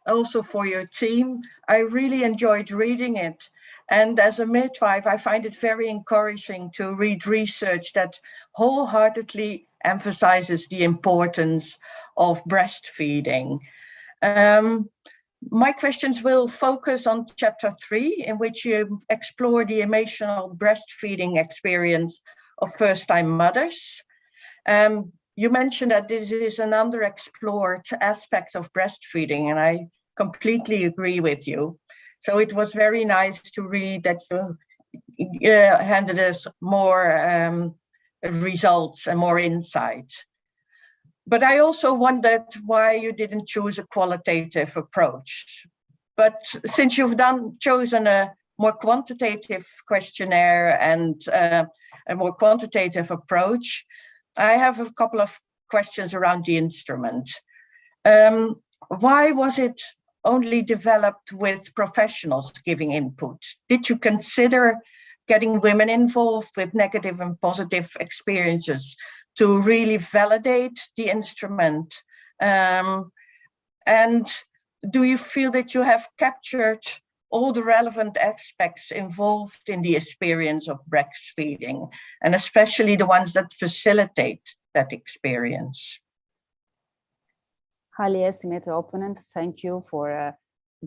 also for your team. I really enjoyed reading it. And as a midwife, I find it very encouraging to read research that wholeheartedly emphasizes the importance of breastfeeding. My questions will focus on chapter 3, in which you explore the emotional breastfeeding experience of first-time mothers. You mentioned that this is an underexplored aspect of breastfeeding, and I completely agree with you. So it was very nice to read that you handed us more results and more insights. But I also wondered why you didn't choose a qualitative approach. But since you've chosen a more quantitative questionnaire and a more quantitative approach, I have a couple of questions around the instrument. Why was it only developed with professionals giving input? Did you consider getting women involved with negative and positive experiences to really validate the instrument? And do you feel that you have captured all the relevant aspects involved in the experience of breastfeeding, and especially the ones that facilitate that experience? Highly estimated opponent, thank you for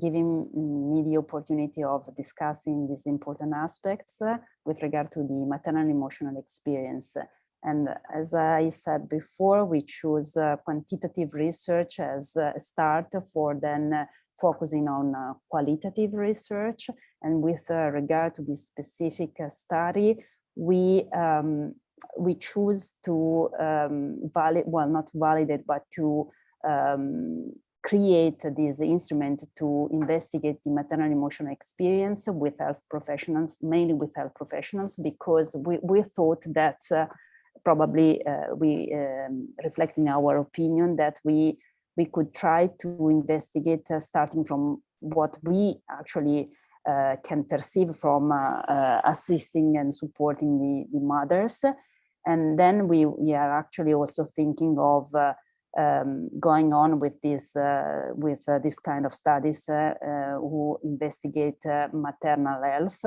giving me the opportunity of discussing these important aspects with regard to the maternal emotional experience. And as I said before, we choose quantitative research as a start for then focusing on qualitative research. And with regard to this specific study, we choose to not validate, but to create this instrument to investigate the maternal emotional experience with health professionals, mainly with health professionals, because we thought that probably reflecting our opinion that we could try to investigate starting from what we actually can perceive from assisting and supporting the mothers. And then we are actually also thinking of going on with this kind of studies who investigate maternal health.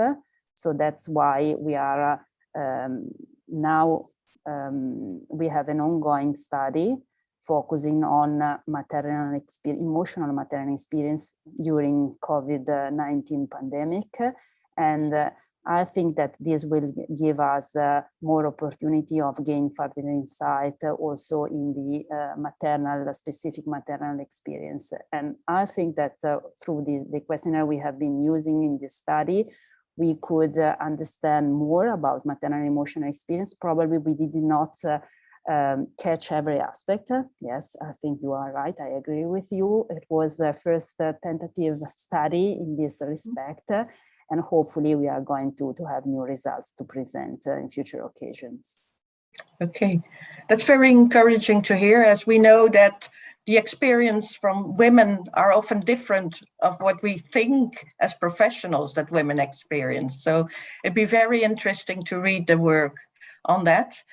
So that's why we are now we have an ongoing study focusing on emotional maternal experience during COVID-19 pandemic. And I think that this will give us more opportunity of gain further insight also in the specific maternal experience. And I think that through the questionnaire we have been using in this study, we could understand more about maternal emotional experience. Probably we did not catch every aspect. Yes, I think you are right. I agree with you. It was the first tentative study in this respect. And hopefully we are going to have new results to present in future occasions. Okay, that's very encouraging to hear, as we know that the experience from women are often different of what we think as professionals that women experience. So it'd be very interesting to read the work on that.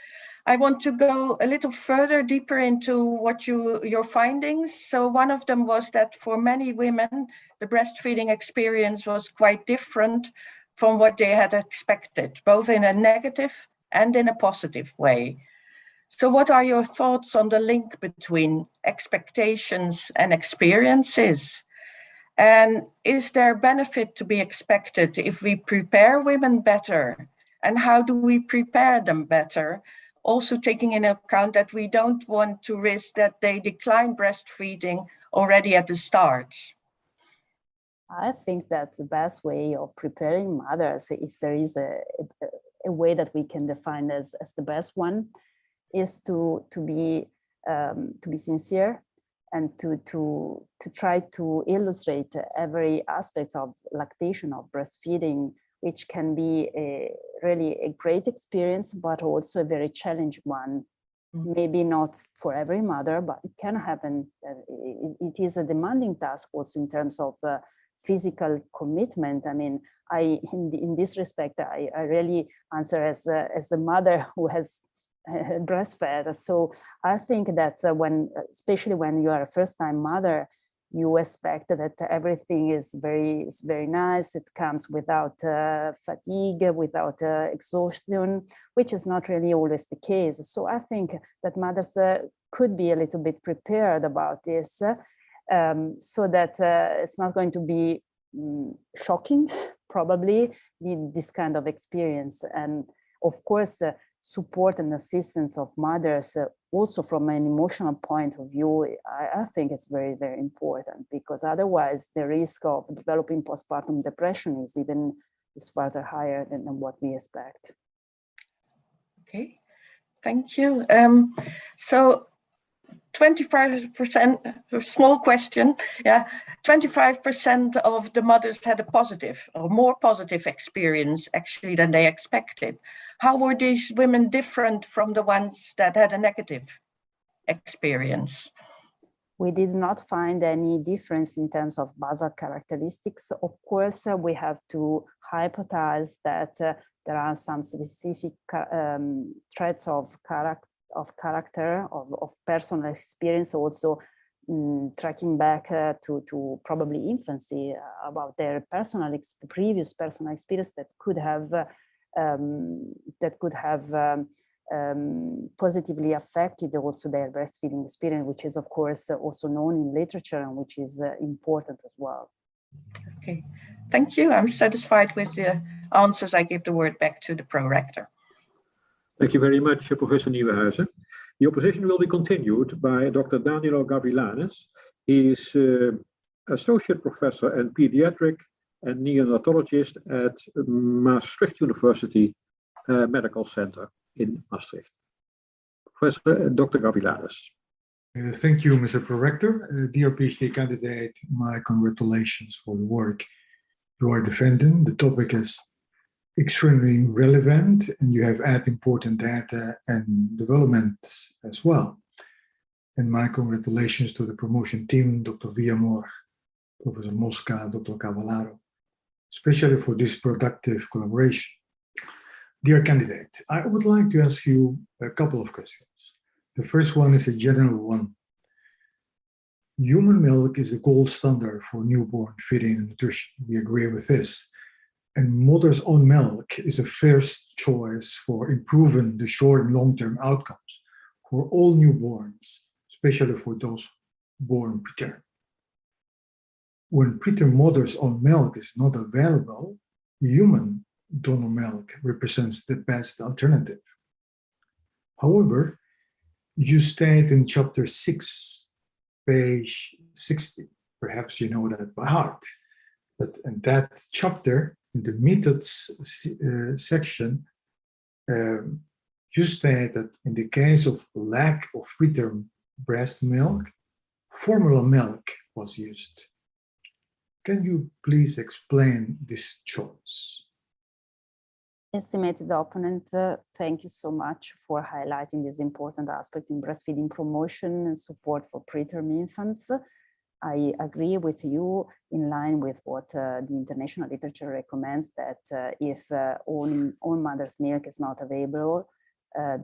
I want to go a little further deeper into what your findings. So one of them was that for many women, the breastfeeding experience was quite different from what they had expected, both in a negative and in a positive way. So what are your thoughts on the link between expectations and experiences? And is there benefit to be expected if we prepare women better? And how do we prepare them better? Also taking into account that we don't want to risk that they decline breastfeeding already at the start. I think that the best way of preparing mothers, if there is a way that we can define as the best one, is to be sincere and to try to illustrate every aspect of lactation, of breastfeeding, which can be really a great experience, but also a very challenging one. Maybe not for every mother, but it can happen. It is a demanding task also in terms of physical commitment. I mean, in this respect, I really answer as a mother who has breastfed. So I think that especially when you are a first-time mother, you expect that everything is very nice. It comes without fatigue, without exhaustion, which is not really always the case. So I think that mothers could be a little bit prepared about this, so that it's not going to be shocking, probably, this kind of experience. And of course, support and assistance of mothers, also from an emotional point of view, I think it's very, very important, because otherwise the risk of developing postpartum depression is further higher than what we expect. Okay, thank you. So 25%, a small question, yeah, 25% of the mothers had a positive or more positive experience actually than they expected. How were these women different from the ones that had a negative experience? We did not find any difference in terms of basal characteristics. Of course, we have to hypothesize that there are some specific traits of character, of personal experience, also tracking back to probably infancy, about their previous personal experience that could have positively affected also their breastfeeding experience, which is of course also known in literature and which is important as well. Okay, thank you. I'm satisfied with the answers. I give the word back to the pro-rector. Thank you very much, Professor Nieuwenhuizen. The opposition will be continued by Dr. Danilo Gavilanes. He is Associate Professor and Pediatric and Neonatologist at Maastricht University Medical Center in Maastricht. Professor Dr. Gavilanes. Thank you, Mr. Prorector. Dear PhD candidate, my congratulations for the work you are defending. The topic is extremely relevant and you have added important data and developments as well. And my congratulations to the promotion team, Dr. Villamor, Professor Mosca, Dr. Cavallaro, especially for this productive collaboration. Dear candidate, I would like to ask you a couple of questions. The first one is a general one. Human milk is the gold standard for newborn feeding and nutrition. We agree with this. And mother's own milk is a first choice for improving the short and long-term outcomes for all newborns, especially for those born preterm. When preterm mother's own milk is not available, human donor milk represents the best alternative. However, you state in chapter 6, page 60, perhaps you know that by heart, but in that chapter, in the methods section, you state that in the case of lack of preterm breast milk, formula milk was used. Can you please explain this choice? Estimated opponent, thank you so much for highlighting this important aspect in breastfeeding promotion and support for preterm infants. I agree with you in line with what the international literature recommends, that if own mother's milk is not available,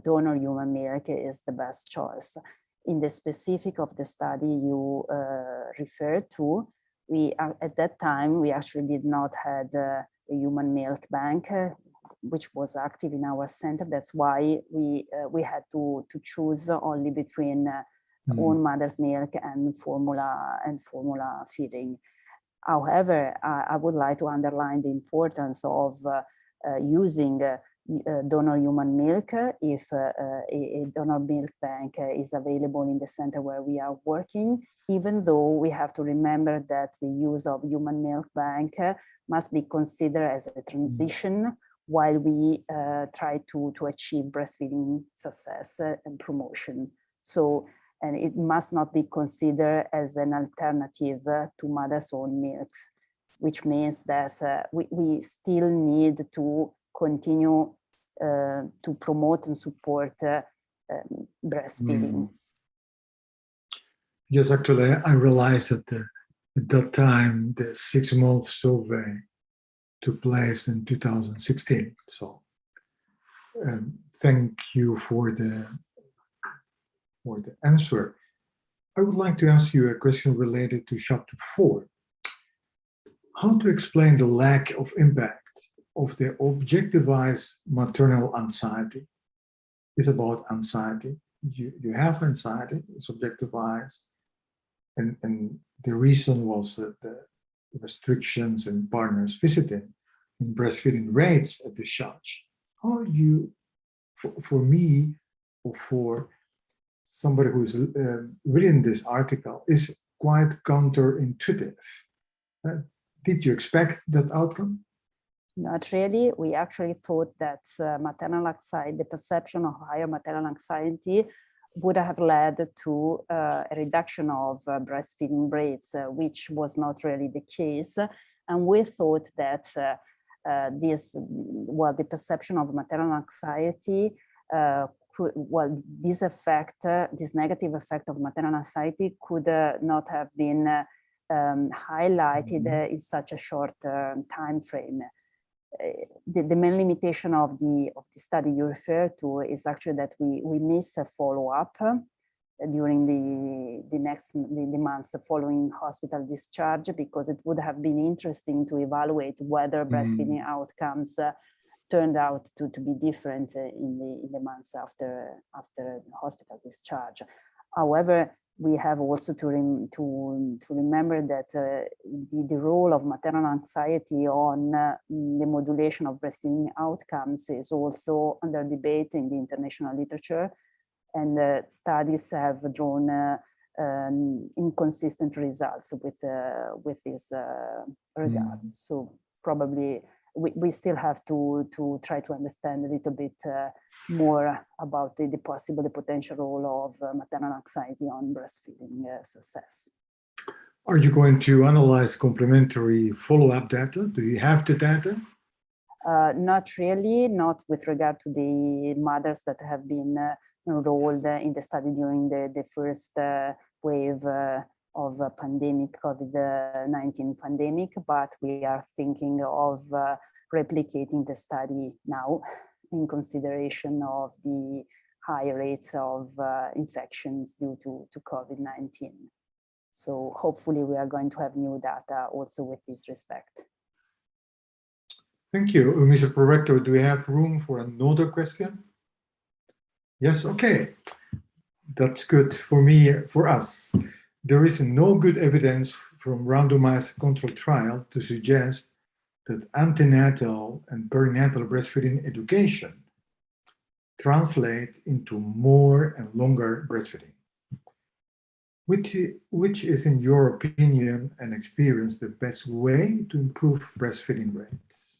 donor human milk is the best choice. In the specific of the study you referred to, at that time, we actually did not have a human milk bank, which was active in our center. That's why we had to choose only between own mother's milk and formula feeding. However, I would like to underline the importance of using donor human milk if a donor milk bank is available in the center where we are working, even though we have to remember that the use of human milk bank must be considered as a transition while we try to achieve breastfeeding success and promotion. So, and it must not be considered as an alternative to mother's own milks, which means that we still need to continue to promote and support breastfeeding. Yes, actually, I realized that at that time, the 6-month survey took place in 2016. So thank you for the answer. I would like to ask you a question related to chapter 4. How to explain the lack of impact of the objectivized maternal anxiety? It's about anxiety. You have anxiety, it's objectivized. And the reason was that the restrictions in partners visiting in breastfeeding rates at the church. How you, for me, or for somebody who's reading this article, is quite counterintuitive. Did you expect that outcome? Not really. We actually thought that maternal anxiety, the perception of higher maternal anxiety, would have led to a reduction of breastfeeding rates, which was not really the case. And we thought that the perception of maternal anxiety, this negative effect of maternal anxiety could not have been highlighted in such a short time frame. The main limitation of the study you refer to is actually that we miss a follow-up during the months following hospital discharge, because it would have been interesting to evaluate whether breastfeeding outcomes turned out to be different in the months after hospital discharge. However, we have also to remember that the role of maternal anxiety on the modulation of breastfeeding outcomes is also under debate in the international literature, and studies have drawn inconsistent results with this regard. So probably we still have to try to understand a little bit more about the potential role of maternal anxiety on breastfeeding success. Are you going to analyze complementary follow-up data? Do you have the data? Not really, not with regard to the mothers that have been enrolled in the study during the first wave of pandemic, COVID-19 pandemic, but we are thinking of replicating the study now in consideration of the high rates of infections due to COVID-19. So hopefully we are going to have new data also with this respect. Thank you. Mr. Prorector, do we have room for another question? Yes, okay. That's good for me, for us. There is no good evidence from randomized controlled trial to suggest that antenatal and perinatal breastfeeding education translate into more and longer breastfeeding. Which is, in your opinion and experience, the best way to improve breastfeeding rates?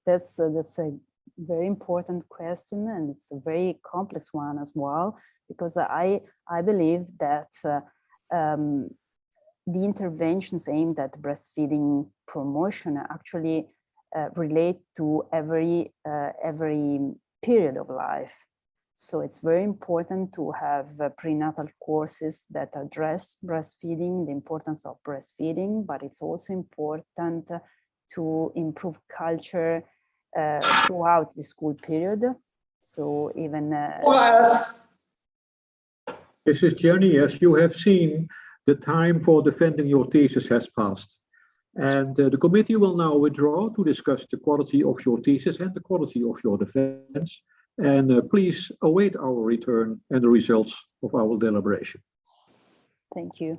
That's a very important question, and it's a very complex one as well, because I believe that the interventions aimed at breastfeeding promotion actually relate to every period of life. So it's very important to have prenatal courses that address breastfeeding, the importance of breastfeeding, but it's also important to improve culture throughout the school period. So even... Mrs. Giannì, as you have seen, the time for defending your thesis has passed. And the committee will now withdraw to discuss the quality of your thesis and the quality of your defense. And please await our return and the results of our deliberation. Thank you.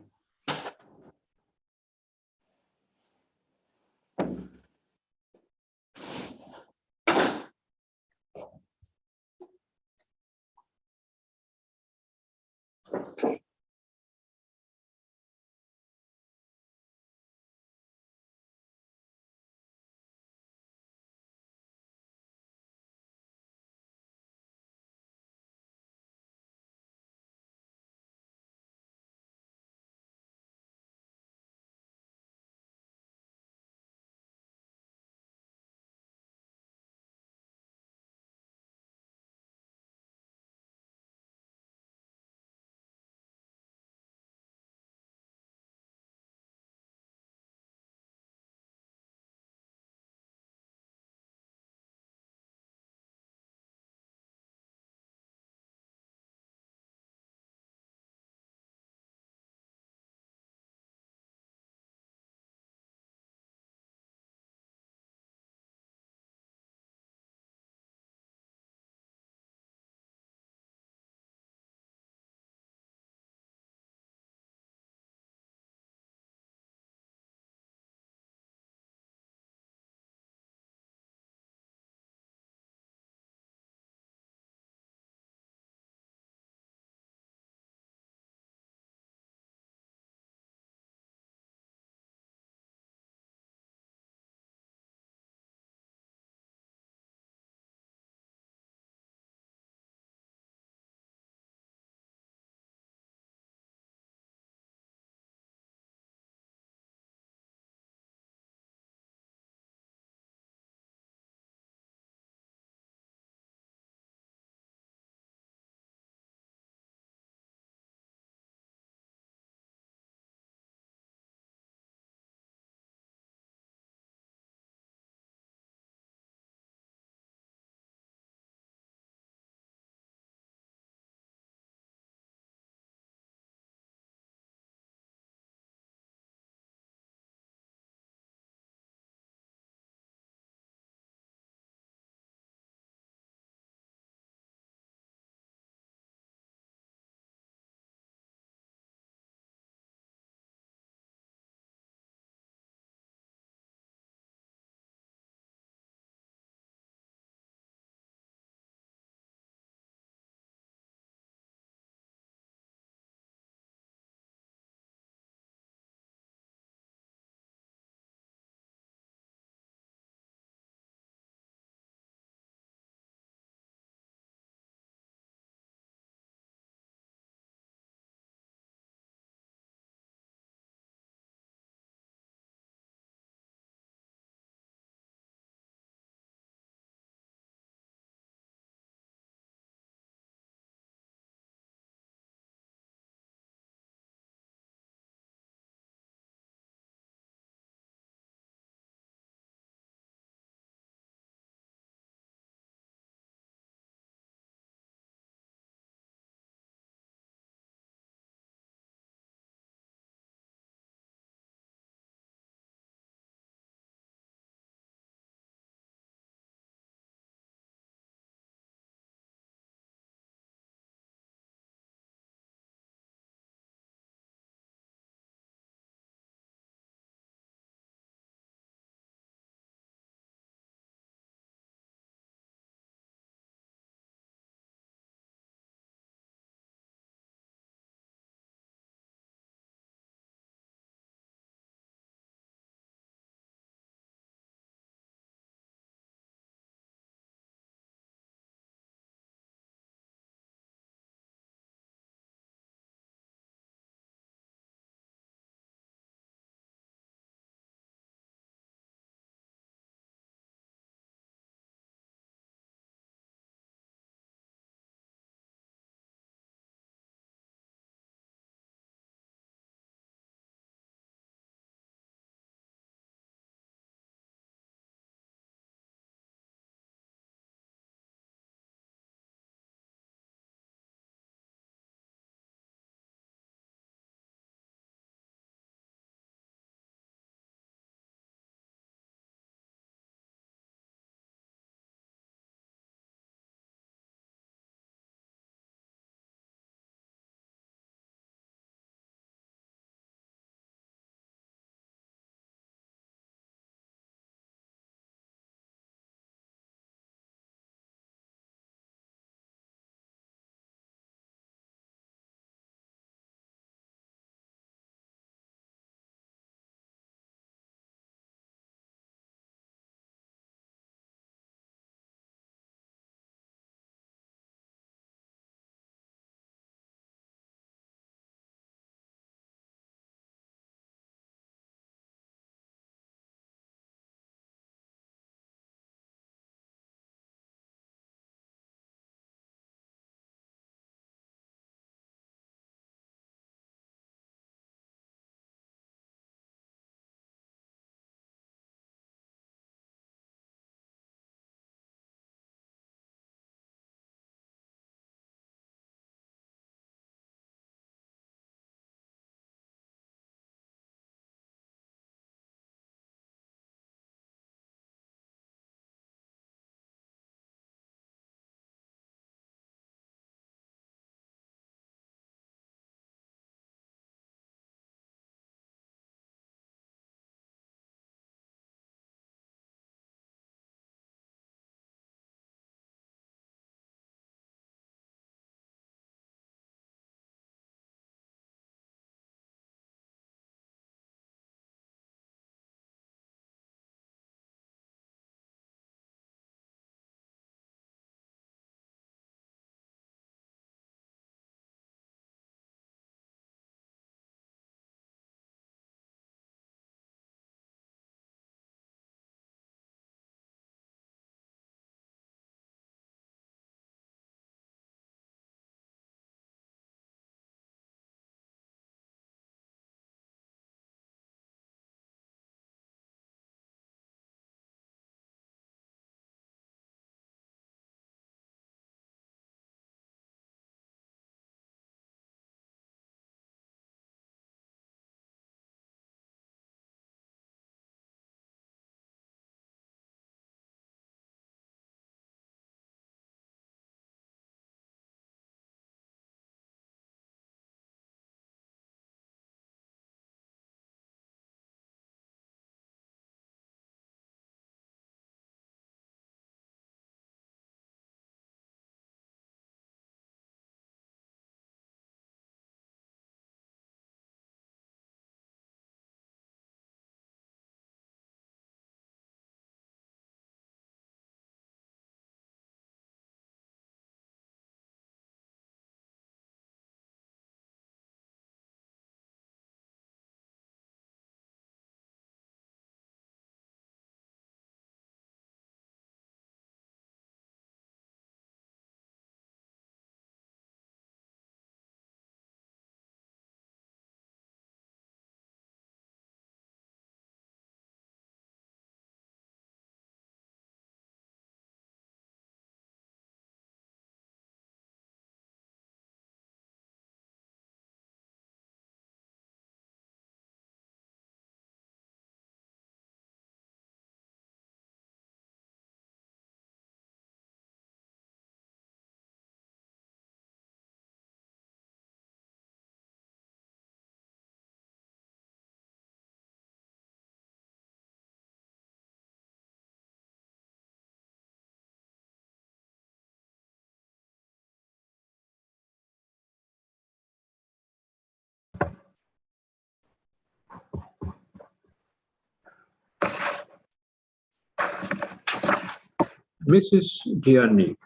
Mrs. Giannì.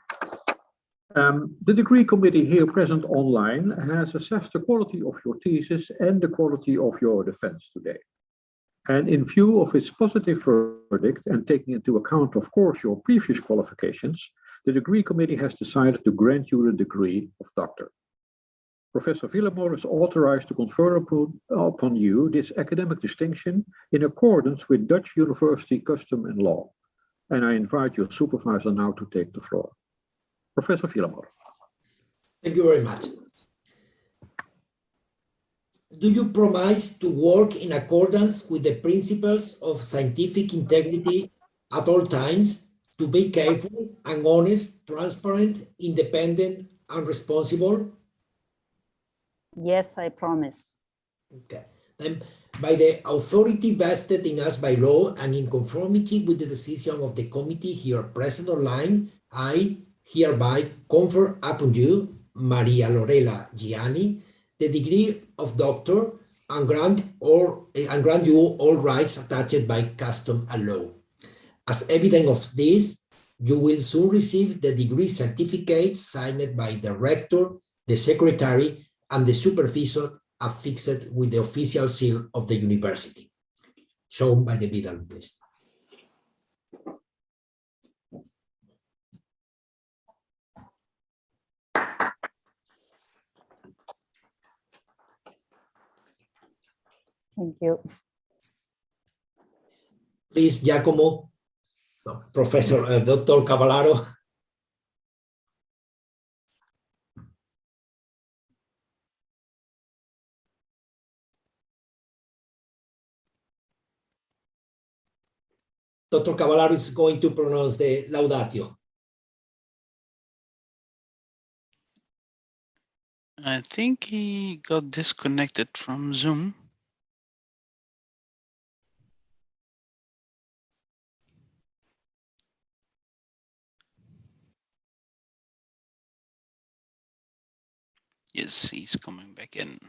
The degree committee here present online has assessed the quality of your thesis and the quality of your defense today. And in view of its positive verdict and taking into account, of course, your previous qualifications, the degree committee has decided to grant you the degree of doctor. Professor Villemor is authorized to confer upon you this academic distinction in accordance with Dutch university custom and law. And I invite your supervisor now to take the floor. Professor Villemor. Thank you very much. Do you promise to work in accordance with the principles of scientific integrity at all times, to be careful and honest, transparent, independent, and responsible? Yes, I promise. Okay. Then, by the authority vested in us by law and in conformity with the decision of the committee here present online, I hereby confer upon you, Maria Lorella Giannì, the degree of doctor and grant you all rights attached by custom and law. As evidence of this, you will soon receive the degree certificate signed by the rector, the secretary, and the supervisor affixed with the official seal of the university. Shown by the middle, please. Thank you. Please, Giacomo, no, Professor Dr. Cavallaro. Dr. Cavallaro is going to pronounce the laudatio. I think he got disconnected from Zoom. Yes, he's coming back in.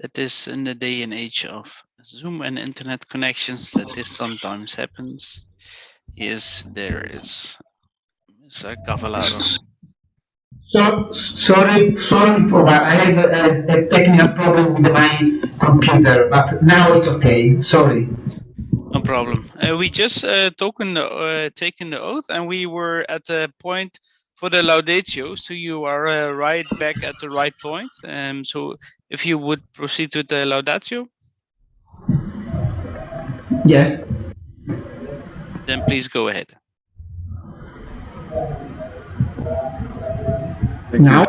That is in the day and age of Zoom and internet connections that this sometimes happens. Yes, there is Mr. Cavallaro. So sorry for that. I have a technical problem with my computer, but now it's okay. Sorry. No problem. We just taken the oath, and we were at the point for the laudatio. So you are right back at the right point. So if you would proceed with the laudatio. Yes. Then please go ahead. Now?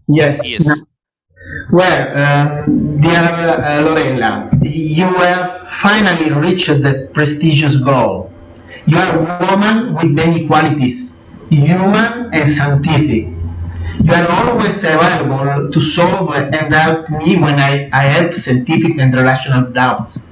Yes. Yes. Now. Well, dear Lorella, you have finally reached the prestigious goal. You are a woman with many qualities, human and scientific. You are always available to solve and help me when I have scientific and relational doubts.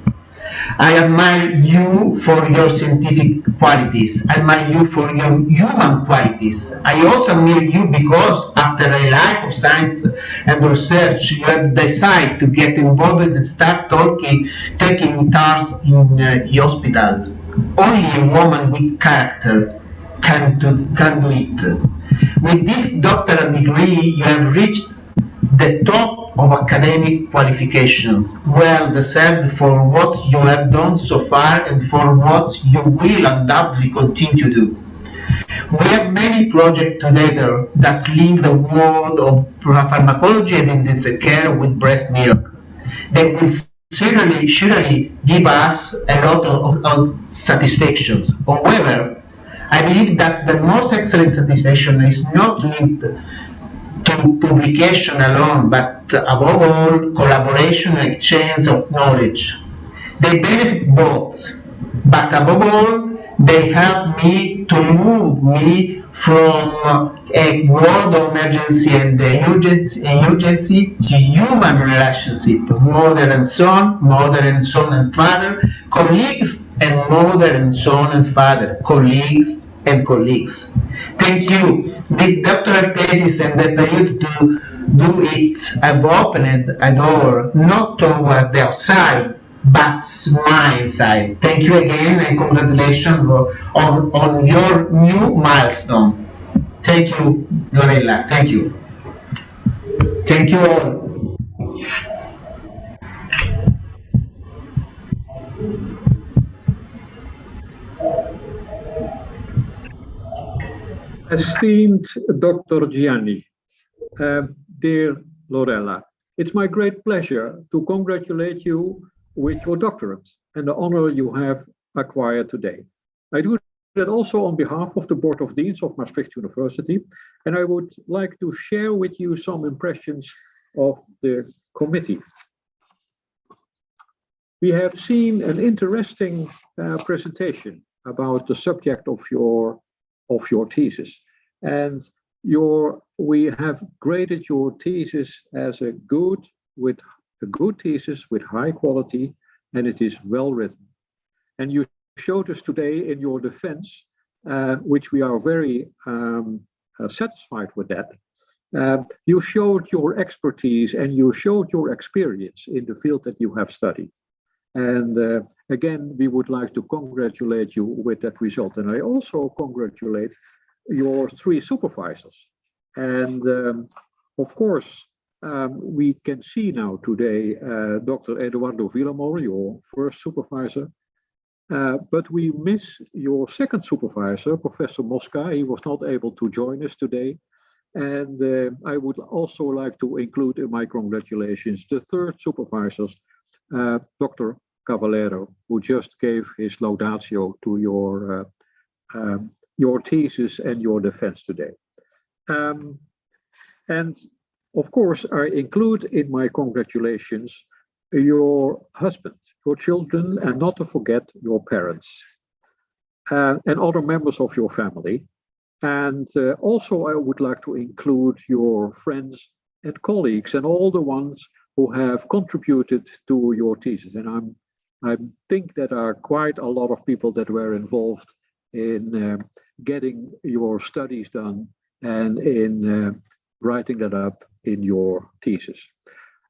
I admire you for your scientific qualities. I admire you for your human qualities. I also admire you because after a life of science and research, you have decided to get involved and start taking tasks in the hospital. Only a woman with character can do it. With this doctorate degree, you have reached the top of academic qualifications, well deserved for what you have done so far and for what you will undoubtedly continue to do. We have many projects together that link the world of pharmacology and intensive care with breast milk. They will surely give us a lot of satisfactions. However, I believe that the most excellent satisfaction is not linked to publication alone, but above all, collaboration and exchange of knowledge. They benefit both, but above all, they help me to move me from a world of emergency and urgency to human relationship, mother and son and father, colleagues and mother and son and father, colleagues and colleagues. Thank you. This doctoral thesis and the period to do it have opened a door not toward the outside, but my inside. Thank you again and congratulations on your new milestone. Thank you, Lorella. Thank you. Thank you all. Esteemed Dr. Giannì, dear Lorella, it's my great pleasure to congratulate you with your doctorate and the honor you have acquired today. I do that also on behalf of the Board of Deans of Maastricht University, and I would like to share with you some impressions of the committee. We have seen an interesting presentation about the subject of your thesis, and we have graded your thesis as a good thesis with high quality, and it is well written. And you showed us today in your defense, which we are very satisfied with that. You showed your expertise and you showed your experience in the field that you have studied. And again, we would like to congratulate you with that result. And I also congratulate your 3 supervisors. And of course, we can see now today Dr. Eduardo Villamor, your first supervisor, but we miss your second supervisor, Professor Mosca. He was not able to join us today. And I would also like to include in my congratulations the third supervisors, Dr. Cavallero, who just gave his laudatio to your thesis and your defense today. And of course, I include in my congratulations your husband, your children, and not to forget your parents and other members of your family. And also I would like to include your friends and colleagues and all the ones who have contributed to your thesis. And I think that there are quite a lot of people that were involved in getting your studies done and in writing that up in your thesis.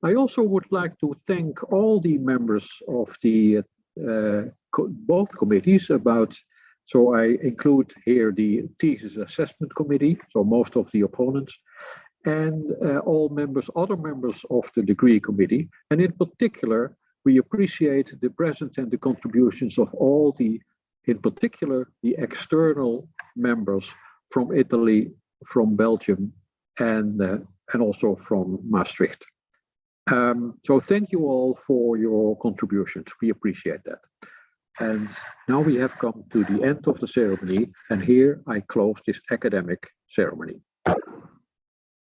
I also would like to thank all the members of the both committees so I include here the thesis assessment committee, so most of the opponents, and all other members of the degree committee. And in particular, we appreciate the presence and the contributions of all in particular, the external members from Italy, from Belgium, and also from Maastricht. So thank you all for your contributions. We appreciate that. And now we have come to the end of the ceremony, and here I close this academic ceremony.